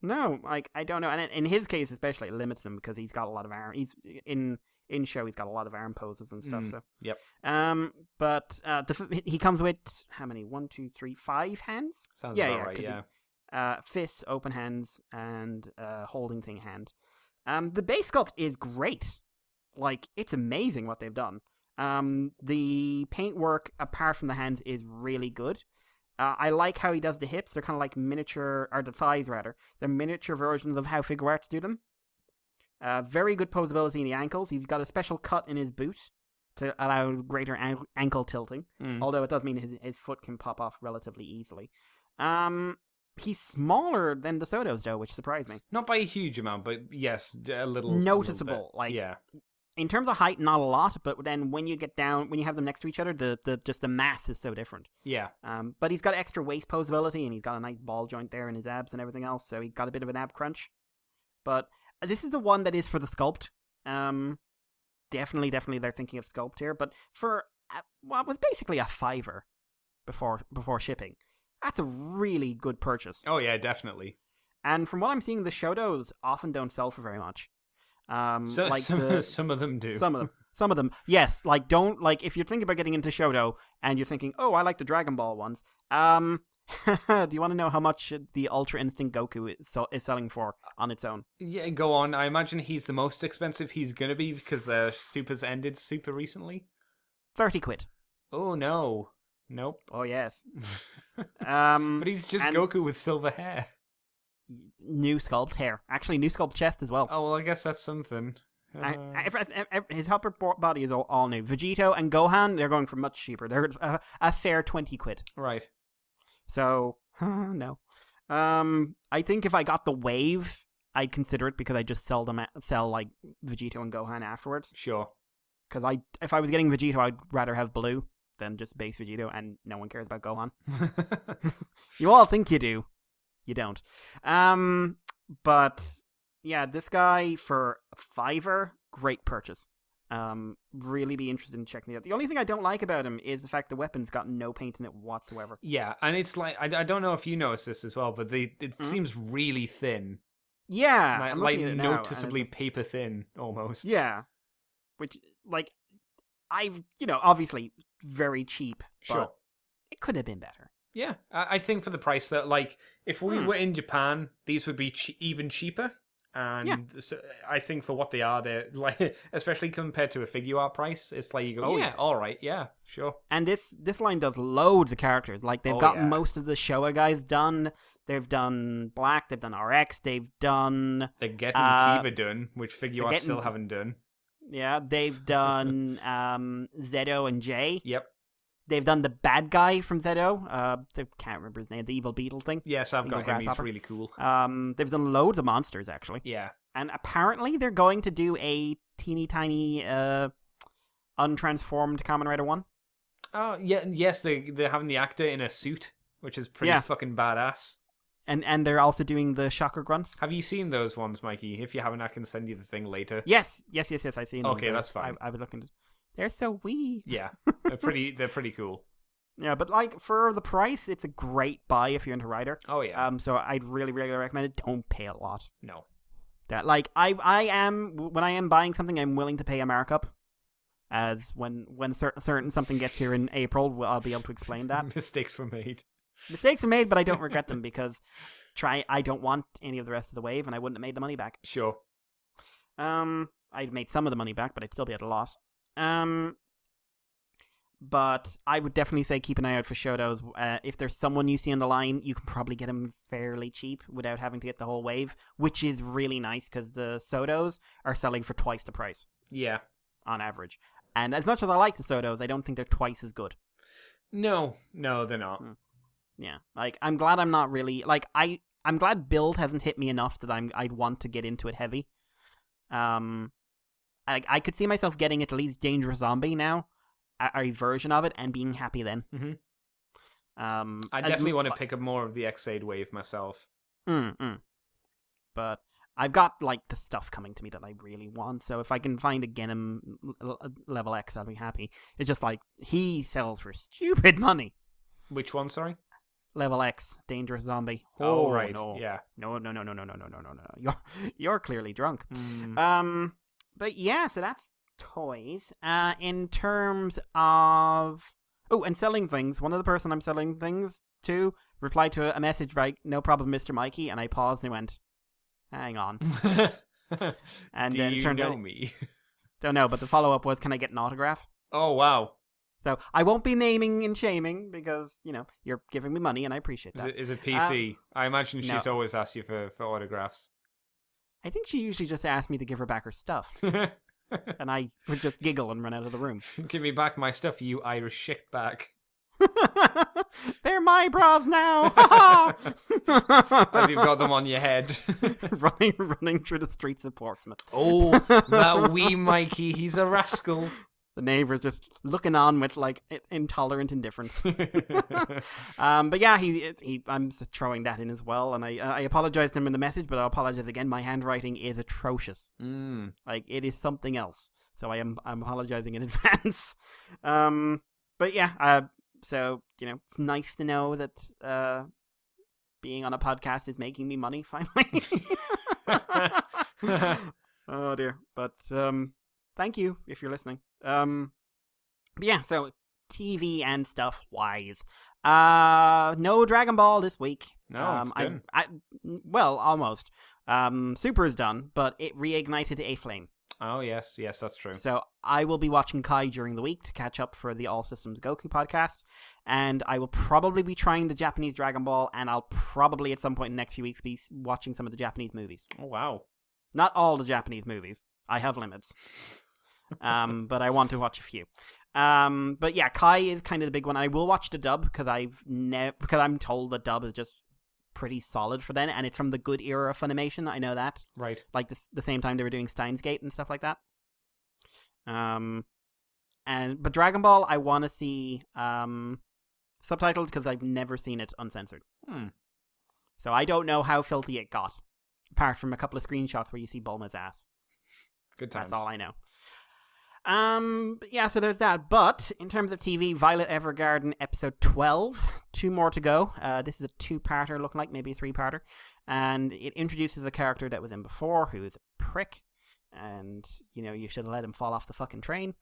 No, like, I don't know. And in his case, especially, it limits him because he's got a lot of arm. He's in show, he's got a lot of arm poses and stuff. So. Yep. But he comes with how many? 1, 2, 3, 5 hands. Sounds about right. Yeah. Fists, open hands, and holding thing hand. The base sculpt is great. Like, it's amazing what they've done. The paintwork, apart from the hands, is really good. I like how he does the hips. They're kind of like miniature, or the thighs rather. They're miniature versions of how figure arts do them. Very good posability in the ankles. He's got a special cut in his boot to allow greater ankle tilting. Although it does mean his foot can pop off relatively easily. He's smaller than the Sodos, though, which surprised me. Not by a huge amount, but yes, a little noticeable. Like, yeah. In terms of height, not a lot, but then when you get down, when you have them next to each other, the mass is so different. Yeah. But he's got extra waist posability, and he's got a nice ball joint there in his abs and everything else, so he got a bit of an ab crunch. But this is the one that is for the sculpt. Definitely they're thinking of sculpt here, but for what was basically a $5 before shipping, that's a really good purchase. Oh yeah, definitely. And from what I'm seeing, the Shodos often don't sell for very much. Some of them do. Some of them, yes. Like, don't, like, if you're thinking about getting into Shodo and you're thinking, oh, I like the Dragon Ball ones. Do you want to know how much the Ultra Instinct Goku is selling for on its own? Yeah, go on. I imagine he's the most expensive he's gonna be because Super's ended super recently. 30 quid. Oh no, nope. Oh yes. But he's just Goku with silver hair. New sculpt hair. Actually, new sculpt chest as well. Oh, well, I guess that's something. His upper body is all new. Vegito and Gohan, they're going for much cheaper. They're a fair 20 quid. Right. So, no. I think if I got the wave, I'd consider it because I just sell like Vegito and Gohan afterwards. Sure. Because if I was getting Vegito, I'd rather have blue than just base Vegito, and no one cares about Gohan. You all think you do. You don't. But yeah, this guy for $5, great purchase. Really be interested in checking it out. The only thing I don't like about him is the fact the weapon's got no paint in it whatsoever. Yeah, and it's like, I don't know if you noticed this as well, but it seems really thin. Yeah, Like at it now, noticeably paper thin, almost. Yeah. Which, like, obviously very cheap, but Sure. it could have been better. Yeah, I think for the price that, like, if we were in Japan, these would be even cheaper. And so I think for what they are, they're like, especially compared to a figure art price, it's like you go, all right, yeah, sure. And this line does loads of characters. Like they've got most of the Showa guys done. They've done Black. They've done RX. They're getting Kiva done, which figure art still haven't done. Yeah, they've done Zedo and Jay. Yep. They've done the bad guy from Zedo. I can't remember his name. The evil beetle thing. Yes, I've got him. He's really cool. They've done loads of monsters, actually. Yeah. And apparently they're going to do a teeny tiny untransformed Kamen Rider 1. Oh, yeah. Yes, they're having the actor in a suit, which is pretty fucking badass. And they're also doing the Shocker Grunts. Have you seen those ones, Mikey? If you haven't, I can send you the thing later. Yes, I've seen them. Okay, that's fine. I was looking. They're so wee. Yeah, they're pretty cool. Yeah, but like for the price, it's a great buy if you're into Rider. Oh yeah. So I'd really recommend it. Don't pay a lot. No. That like I am when I am buying something, I'm willing to pay a markup. As when certain something gets here in April, I'll be able to explain that. Mistakes were made. Mistakes are made, but I don't regret them because I don't want any of the rest of the wave, and I wouldn't have made the money back. Sure. I'd made some of the money back, but I'd still be at a loss. But I would definitely say keep an eye out for Shotos. If there's someone you see on the line, you can probably get them fairly cheap without having to get the whole wave, which is really nice because the Sotos are selling for twice the price. Yeah. On average. And as much as I like the Sotos, I don't think they're twice as good. No, they're not. Yeah, like I'm glad I'm not really like I'm glad build hasn't hit me enough that I'd want to get into it heavy. I could see myself getting at least Dangerous Zombie now, a version of it, and being happy then. Mm-hmm. I definitely want to pick up more of the X-Aid wave myself. But I've got like the stuff coming to me that I really want, so if I can find a Genom level X, I'll be happy. It's just like he sells for stupid money. Which one? Sorry. Level X, Dangerous Zombie. Oh right, no. Yeah. No. You're clearly drunk. But yeah, so that's toys. In terms of and selling things, one of the person I'm selling things to replied to a message like, "No problem, Mr. Mikey," and I paused and went, "Hang on." And then it turned out me? Don't know, but the follow up was, "Can I get an autograph?" Oh wow. So I won't be naming and shaming because, you're giving me money and I appreciate that. Is it PC? I imagine she's always asked you for autographs. I think she usually just asked me to give her back her stuff. And I would just giggle and run out of the room. Give me back my stuff, you Irish shit bag. They're my bras now! As you've got them on your head. running through the streets of Portsmouth. Oh, that wee Mikey, he's a rascal. The neighbors just looking on with like intolerant indifference. But yeah, I'm throwing that in as well, and I apologized to him in the message, but I'll apologize again. My handwriting is atrocious. Like it is something else. So I'm apologizing in advance. But yeah, so it's nice to know that being on a podcast is making me money finally. Oh dear, but thank you if you're listening. But yeah, so TV and stuff wise. No Dragon Ball this week. No, it's done. Well, almost. Super is done, but it reignited a flame. Oh, yes, that's true. So I will be watching Kai during the week to catch up for the All Systems Goku podcast, and I will probably be trying the Japanese Dragon Ball, and I'll probably at some point in the next few weeks be watching some of the Japanese movies. Oh, wow. Not all the Japanese movies. I have limits. But I want to watch a few. But yeah, Kai is kind of the big one. I will watch the dub because I'm told the dub is just pretty solid for then, and it's from the good era of Funimation. I know that. Right. Like the same time they were doing Steins Gate and stuff like that. But Dragon Ball, I want to see subtitled because I've never seen it uncensored. So I don't know how filthy it got, apart from a couple of screenshots where you see Bulma's ass. Good times. That's all I know. Yeah, so there's that. But in terms of TV, Violet Evergarden episode 12, 2 more to go. This is a 2-parter, looking like maybe a 3-parter, and it introduces a character that was in before who is a prick, and you should have let him fall off the fucking train.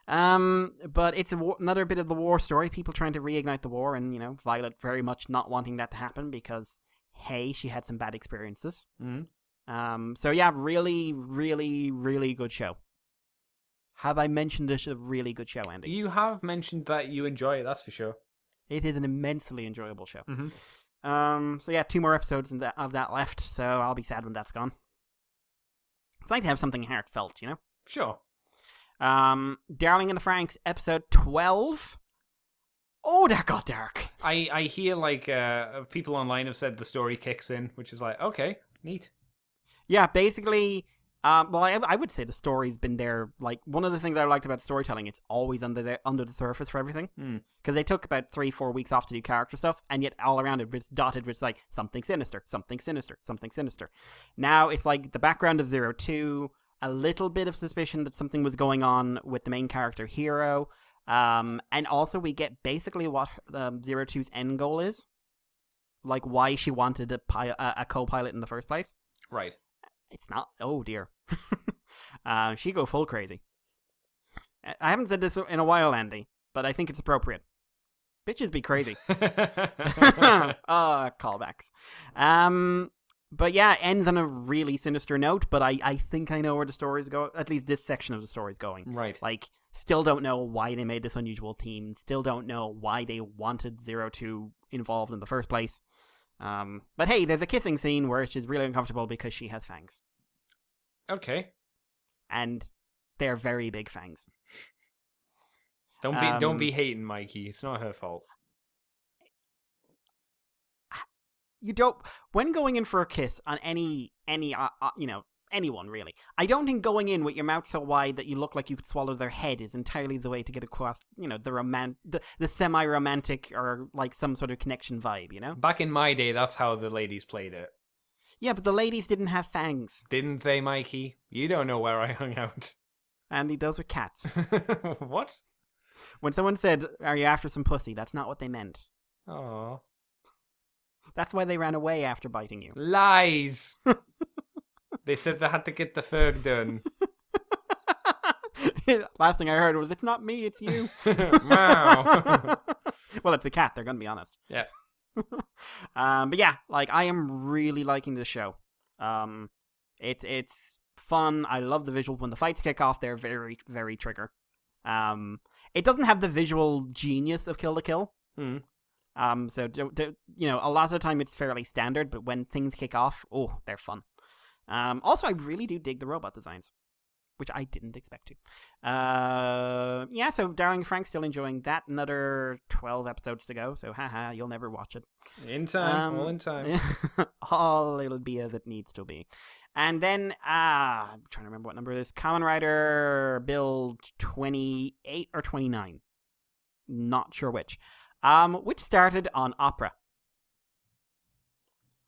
But it's another bit of the war story, people trying to reignite the war, and Violet very much not wanting that to happen because hey, she had some bad experiences. So yeah, really, really, really good show. Have I mentioned this a really good show, Andy? You have mentioned that you enjoy it, that's for sure. It is an immensely enjoyable show. So yeah, 2 more episodes of that left, so I'll be sad when that's gone. It's nice to have something heartfelt, Sure. Darling in the Franxx, episode 12. Oh, that got dark. I hear people online have said the story kicks in, which is like, okay, neat. Yeah, basically, I would say the story's been there. Like, one of the things I liked about storytelling, it's always under the surface for everything. Because they took about 3-4 weeks off to do character stuff, and yet all around it, it's dotted with like something sinister, something sinister, something sinister. Now it's like the background of 02, a little bit of suspicion that something was going on with the main character Hero, and also we get basically what 02's end goal is, like why she wanted a co-pilot in the first place. Right. It's not. Oh dear. She go full crazy. I haven't said this in a while, Andy, but I think it's appropriate. Bitches be crazy. Callbacks. But yeah, ends on a really sinister note, but I think I know where the story's going. At least this section of the story's going. Right. Like, still don't know why they made this unusual team. Still don't know why they wanted 02 involved in the first place. But hey, there's a kissing scene where she's really uncomfortable because she has fangs. Okay. And they're very big fangs. Don't be hating Mikey. It's not her fault. You don't. When going in for a kiss on anyone really, I don't think going in with your mouth so wide that you look like you could swallow their head is entirely the way to get across, the semi-romantic or like some sort of connection vibe, Back in my day, that's how the ladies played it. Yeah, but the ladies didn't have fangs. Didn't they, Mikey? You don't know where I hung out. Andy, those were cats. What? When someone said, "Are you after some pussy?" that's not what they meant. Oh. That's why they ran away after biting you. Lies! They said they had to get the fur done. Last thing I heard was, "It's not me, it's you." Wow. Well, it's a cat, they're gonna be honest. Yeah. But yeah, like, I am really liking this show. It's fun. I love the visual. When the fights kick off, they're very, very trigger. It doesn't have the visual genius of Kill la Kill. So a lot of the time it's fairly standard, but when things kick off, oh, they're fun. Also, I really do dig the robot designs, which I didn't expect to. Yeah, so Darling Frank, still enjoying that. Another 12 episodes to go, so haha, you'll never watch it. In time, all in time. All it'll be as it needs to be. And then, I'm trying to remember what number it is. Kamen Rider Build 28 or 29. Not sure which. Which started on Opera.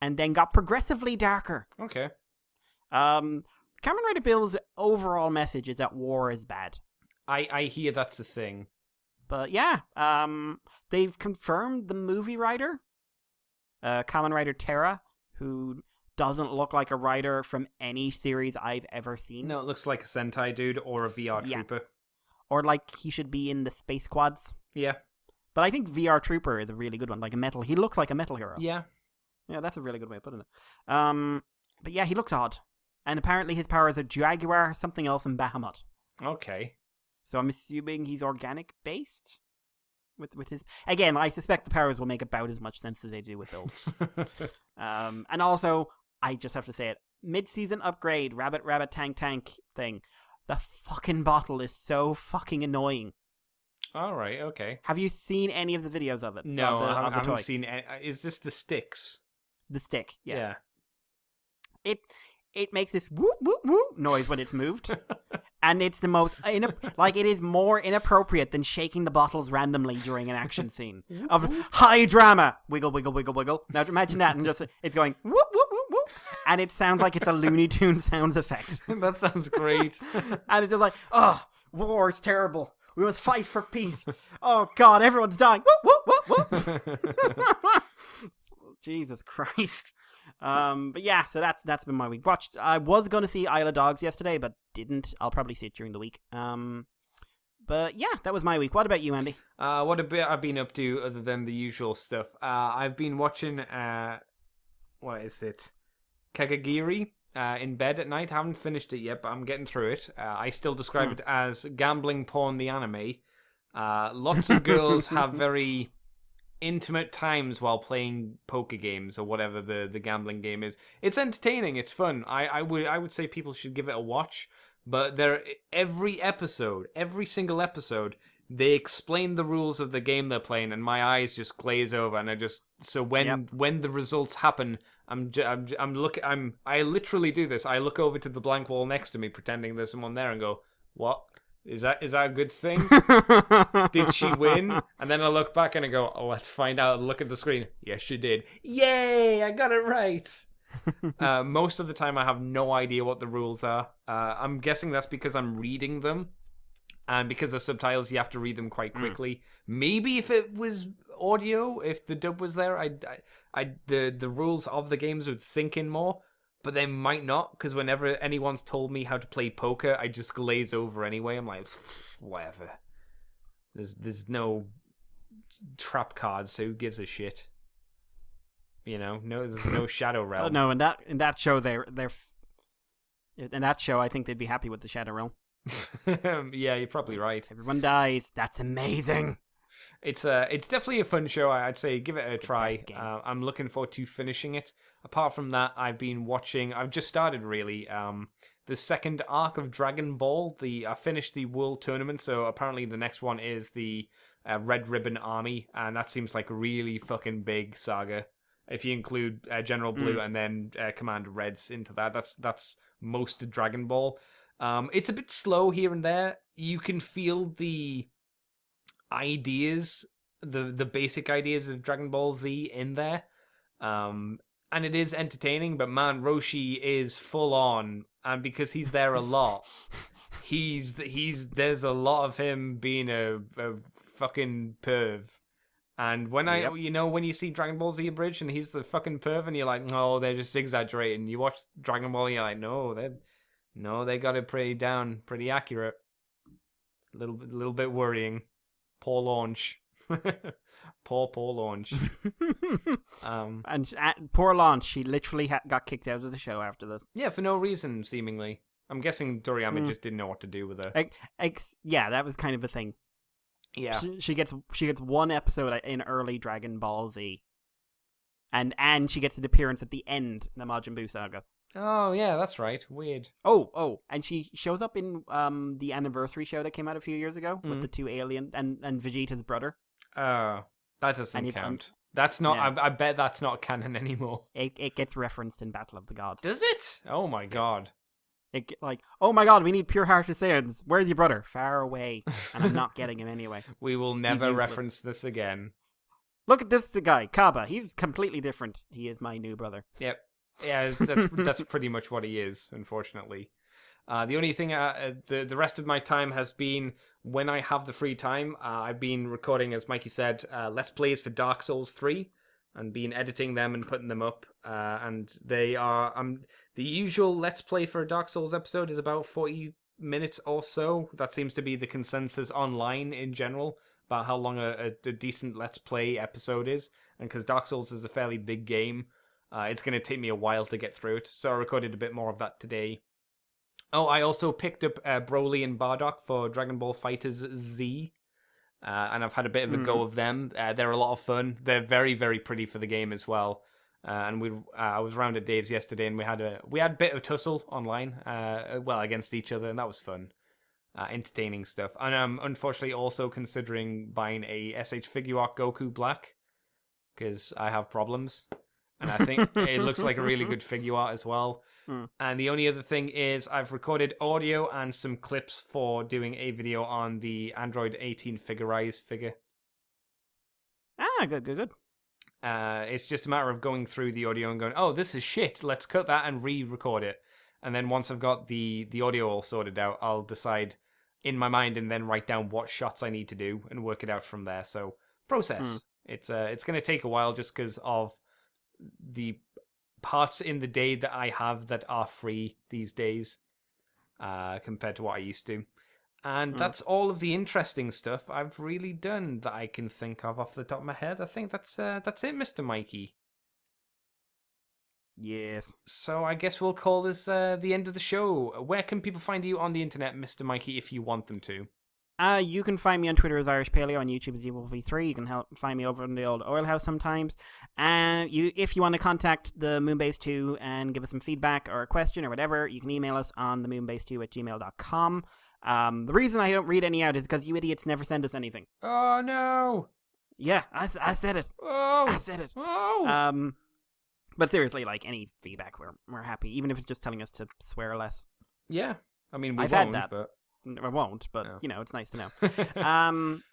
And then got progressively darker. Okay. Kamen Rider Bill's overall message is that war is bad. I hear that's the thing. But yeah, they've confirmed the movie writer, Kamen Rider Terra, who doesn't look like a writer from any series I've ever seen. No, it looks like a Sentai dude or a VR trooper. Or like he should be in the Space Quads. Yeah. But I think VR Trooper is a really good one, like he looks like a metal hero. Yeah. Yeah, that's a really good way of putting it. But yeah, he looks odd. And apparently his powers are Jaguar, something else, and Bahamut. Okay. So I'm assuming he's organic based with his. Again, I suspect the powers will make about as much sense as they do with those. And also, I just have to say it: mid-season upgrade, rabbit tank thing. The fucking bottle is so fucking annoying. All right. Okay. Have you seen any of the videos of it? No, I haven't toy? seen. Is this the sticks? The stick. Yeah. Yeah. It makes this whoop whoop whoop noise when it's moved. And it's the most like it is more inappropriate than shaking the bottles randomly during an action scene of high drama. Wiggle, wiggle, wiggle, wiggle. Now imagine that, and just it's going whoop, whoop, whoop, whoop, and it sounds like it's a Looney Tunes sound effect. That sounds great. And it's just like, oh, war is terrible. We must fight for peace. Oh God, everyone's dying. Whoop, whoop, whoop, whoop. Jesus Christ. But yeah, so that's been my week. I was going to see Isle of Dogs yesterday, but didn't. I'll probably see it during the week. But yeah, that was my week. What about you, Andy? What a bit I've been up to other than the usual stuff. I've been watching, what is it? Kagagiri in bed at night. I haven't finished it yet, but I'm getting through it. I still describe it as gambling porn the anime. Lots of girls have very intimate times while playing poker games or whatever the gambling game is. It's entertaining. It's fun. I would say people should give it a watch. But every single episode, they explain the rules of the game they're playing, and my eyes just glaze over. And when the results happen, I literally do this. I look over to the blank wall next to me, pretending there's someone there, and go, "What? Is that a good thing? Did she win?" And then I look back and I go, "Oh, let's find out." Look at the screen. Yes, she did. Yay! I got it right. Most of the time, I have no idea what the rules are. I'm guessing that's because I'm reading them, and because the subtitles, you have to read them quite quickly. Maybe if it was audio, if the dub was there, the rules of the games would sink in more. But they might not, because whenever anyone's told me how to play poker, I just glaze over anyway. I'm like, whatever. There's no trap cards, so who gives a shit? You know, there's no Shadow Realm. Oh, no, in that show in that show, I think they'd be happy with the Shadow Realm. Yeah, you're probably right. Everyone dies. That's amazing. It's definitely a fun show. I'd say give it a try. I'm looking forward to finishing it. Apart from that, I've just started really the second arc of Dragon Ball. I finished the World Tournament, so apparently the next one is the Red Ribbon Army, and that seems like a really fucking big saga. If you include General Blue and then Commander Reds into that, that's most of Dragon Ball. It's a bit slow here and there. You can feel the ideas, the basic ideas of Dragon Ball Z in there. And it is entertaining, but man, Roshi is full on, and because he's there a lot, there's a lot of him being a fucking perv. And when when you see Dragon Ball Z abridged and he's the fucking perv, and you're like, no, they're just exaggerating. You watch Dragon Ball, and you're like, no, they got it pretty accurate. It's a little bit worrying. Poor launch. Poor launch. And poor launch. She literally got kicked out of the show after this. Yeah, for no reason, seemingly. I'm guessing Toriyama just didn't know what to do with her. Yeah, that was kind of a thing. Yeah, she gets one episode in early Dragon Ball Z, and she gets an appearance at the end in the Majin Buu saga. Oh yeah, that's right. Weird. Oh, and she shows up in the anniversary show that came out a few years ago with the two alien and Vegeta's brother. That doesn't count. That's not. Yeah. I bet that's not canon anymore. It gets referenced in Battle of the Gods. Does it? Oh my god. Oh my god, we need pure hearted Saiyans. Where's your brother? Far away. And I'm not getting him anyway. We will never reference this again. Look at the guy, Kaba. He's completely different. He is my new brother. Yep. Yeah, that's pretty much what he is, unfortunately. The only thing, the rest of my time has been when I have the free time. I've been recording, as Mikey said, Let's Plays for Dark Souls 3. And been editing them and putting them up, and they are the usual Let's Play for a Dark Souls episode is about 40 minutes or so. That seems to be the consensus online in general about how long a decent Let's Play episode is, and because Dark Souls is a fairly big game, it's going to take me a while to get through it, so I recorded a bit more of that today. Oh, I also picked up Broly and Bardock for Dragon Ball FighterZ Z. And I've had a bit of a go of them. They're a lot of fun. They're very, very pretty for the game as well. And I was around at Dave's yesterday, and we had a bit of tussle online, against each other, and that was fun. Entertaining stuff. And I'm unfortunately also considering buying a SH Figure Art Goku Black because I have problems, and I think it looks like a really good figure art as well. And the only other thing is I've recorded audio and some clips for doing a video on the Android 18 Figurize figure. Good. It's just a matter of going through the audio and going, oh, this is shit. Let's cut that and re-record it. And then once I've got the audio all sorted out, I'll decide in my mind and then write down what shots I need to do and work it out from there. So process. It's going to take a while just because of the parts in the day that I have that are free these days compared to what I used to. And that's all of the interesting stuff I've really done that I can think of off the top of my head. I think that's it, Mr. Mikey. Yes. So I guess we'll call this the end of the show. Where can people find you on the internet, Mr. Mikey, if you want them to? You can find me on Twitter as Irish Paleo, on YouTube as EvilV3. You can find me over in the old Oil House sometimes. And if you want to contact the Moonbase 2 and give us some feedback or a question or whatever, you can email us on the moonbase2@gmail.com. The reason I don't read any out is because you idiots never send us anything. Oh, no! Yeah, I said it. Oh! I said it. Oh! But seriously, like, any feedback, we're happy, even if it's just telling us to swear less. Yeah. I mean, we I've won't, had that. but... I won't, but, it's nice to know. I mean,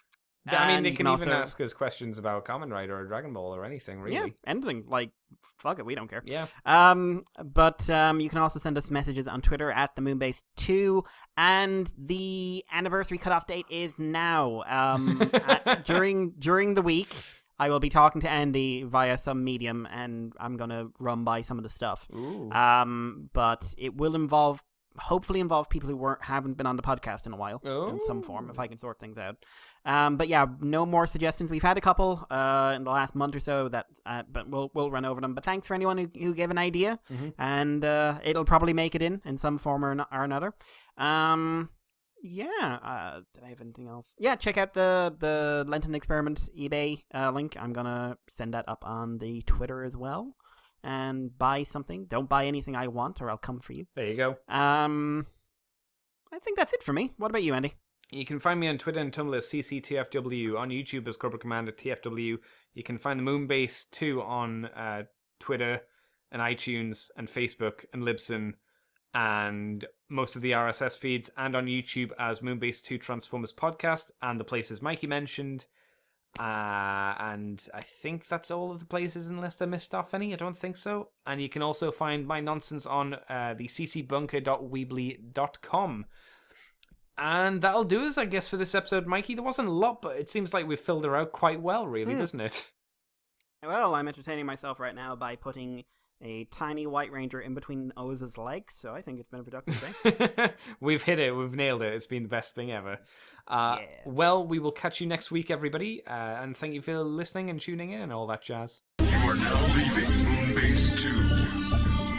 they can also even ask us questions about Kamen Rider or Dragon Ball or anything, really. Yeah, anything. Like, fuck it, we don't care. Yeah. But you can also send us messages on Twitter at the Moonbase2, and the anniversary cutoff date is now. During the week, I will be talking to Andy via some medium, and I'm gonna run by some of the stuff. Ooh. But it will hopefully involve people who haven't been on the podcast in a while in some form, if I can sort things out. But yeah, no more suggestions. We've had a couple in the last month or so but we'll run over them. But thanks for anyone who gave an idea, and it'll probably make it in some form or another. Did I have anything else? Yeah, check out the Lenten Experiment eBay link. I'm gonna send that up on the Twitter as well. And buy something. Don't buy anything I want, or I'll come for you. There you go. I think that's it for me. What about you, Andy? You can find me on Twitter and Tumblr as CCTFW, on YouTube as Cobra Commander TFW. You can find the Moonbase 2 on Twitter and iTunes and Facebook and Libsyn and most of the RSS feeds, and on YouTube as Moonbase 2 Transformers Podcast and the places Mikey mentioned. And I think that's all of the places, unless I missed off any. I don't think so. And you can also find my nonsense on the ccbunker.weebly.com. And that'll do us, I guess, for this episode, Mikey. There wasn't a lot, but it seems like we've filled her out quite well, really, doesn't it? Well, I'm entertaining myself right now by putting a tiny White Ranger in between Oz's legs, so I think it's been a productive day. We've hit it. We've nailed it. It's been the best thing ever. Yeah. Well, we will catch you next week, everybody. And thank you for listening and tuning in and all that jazz. You are now leaving Moonbase 2.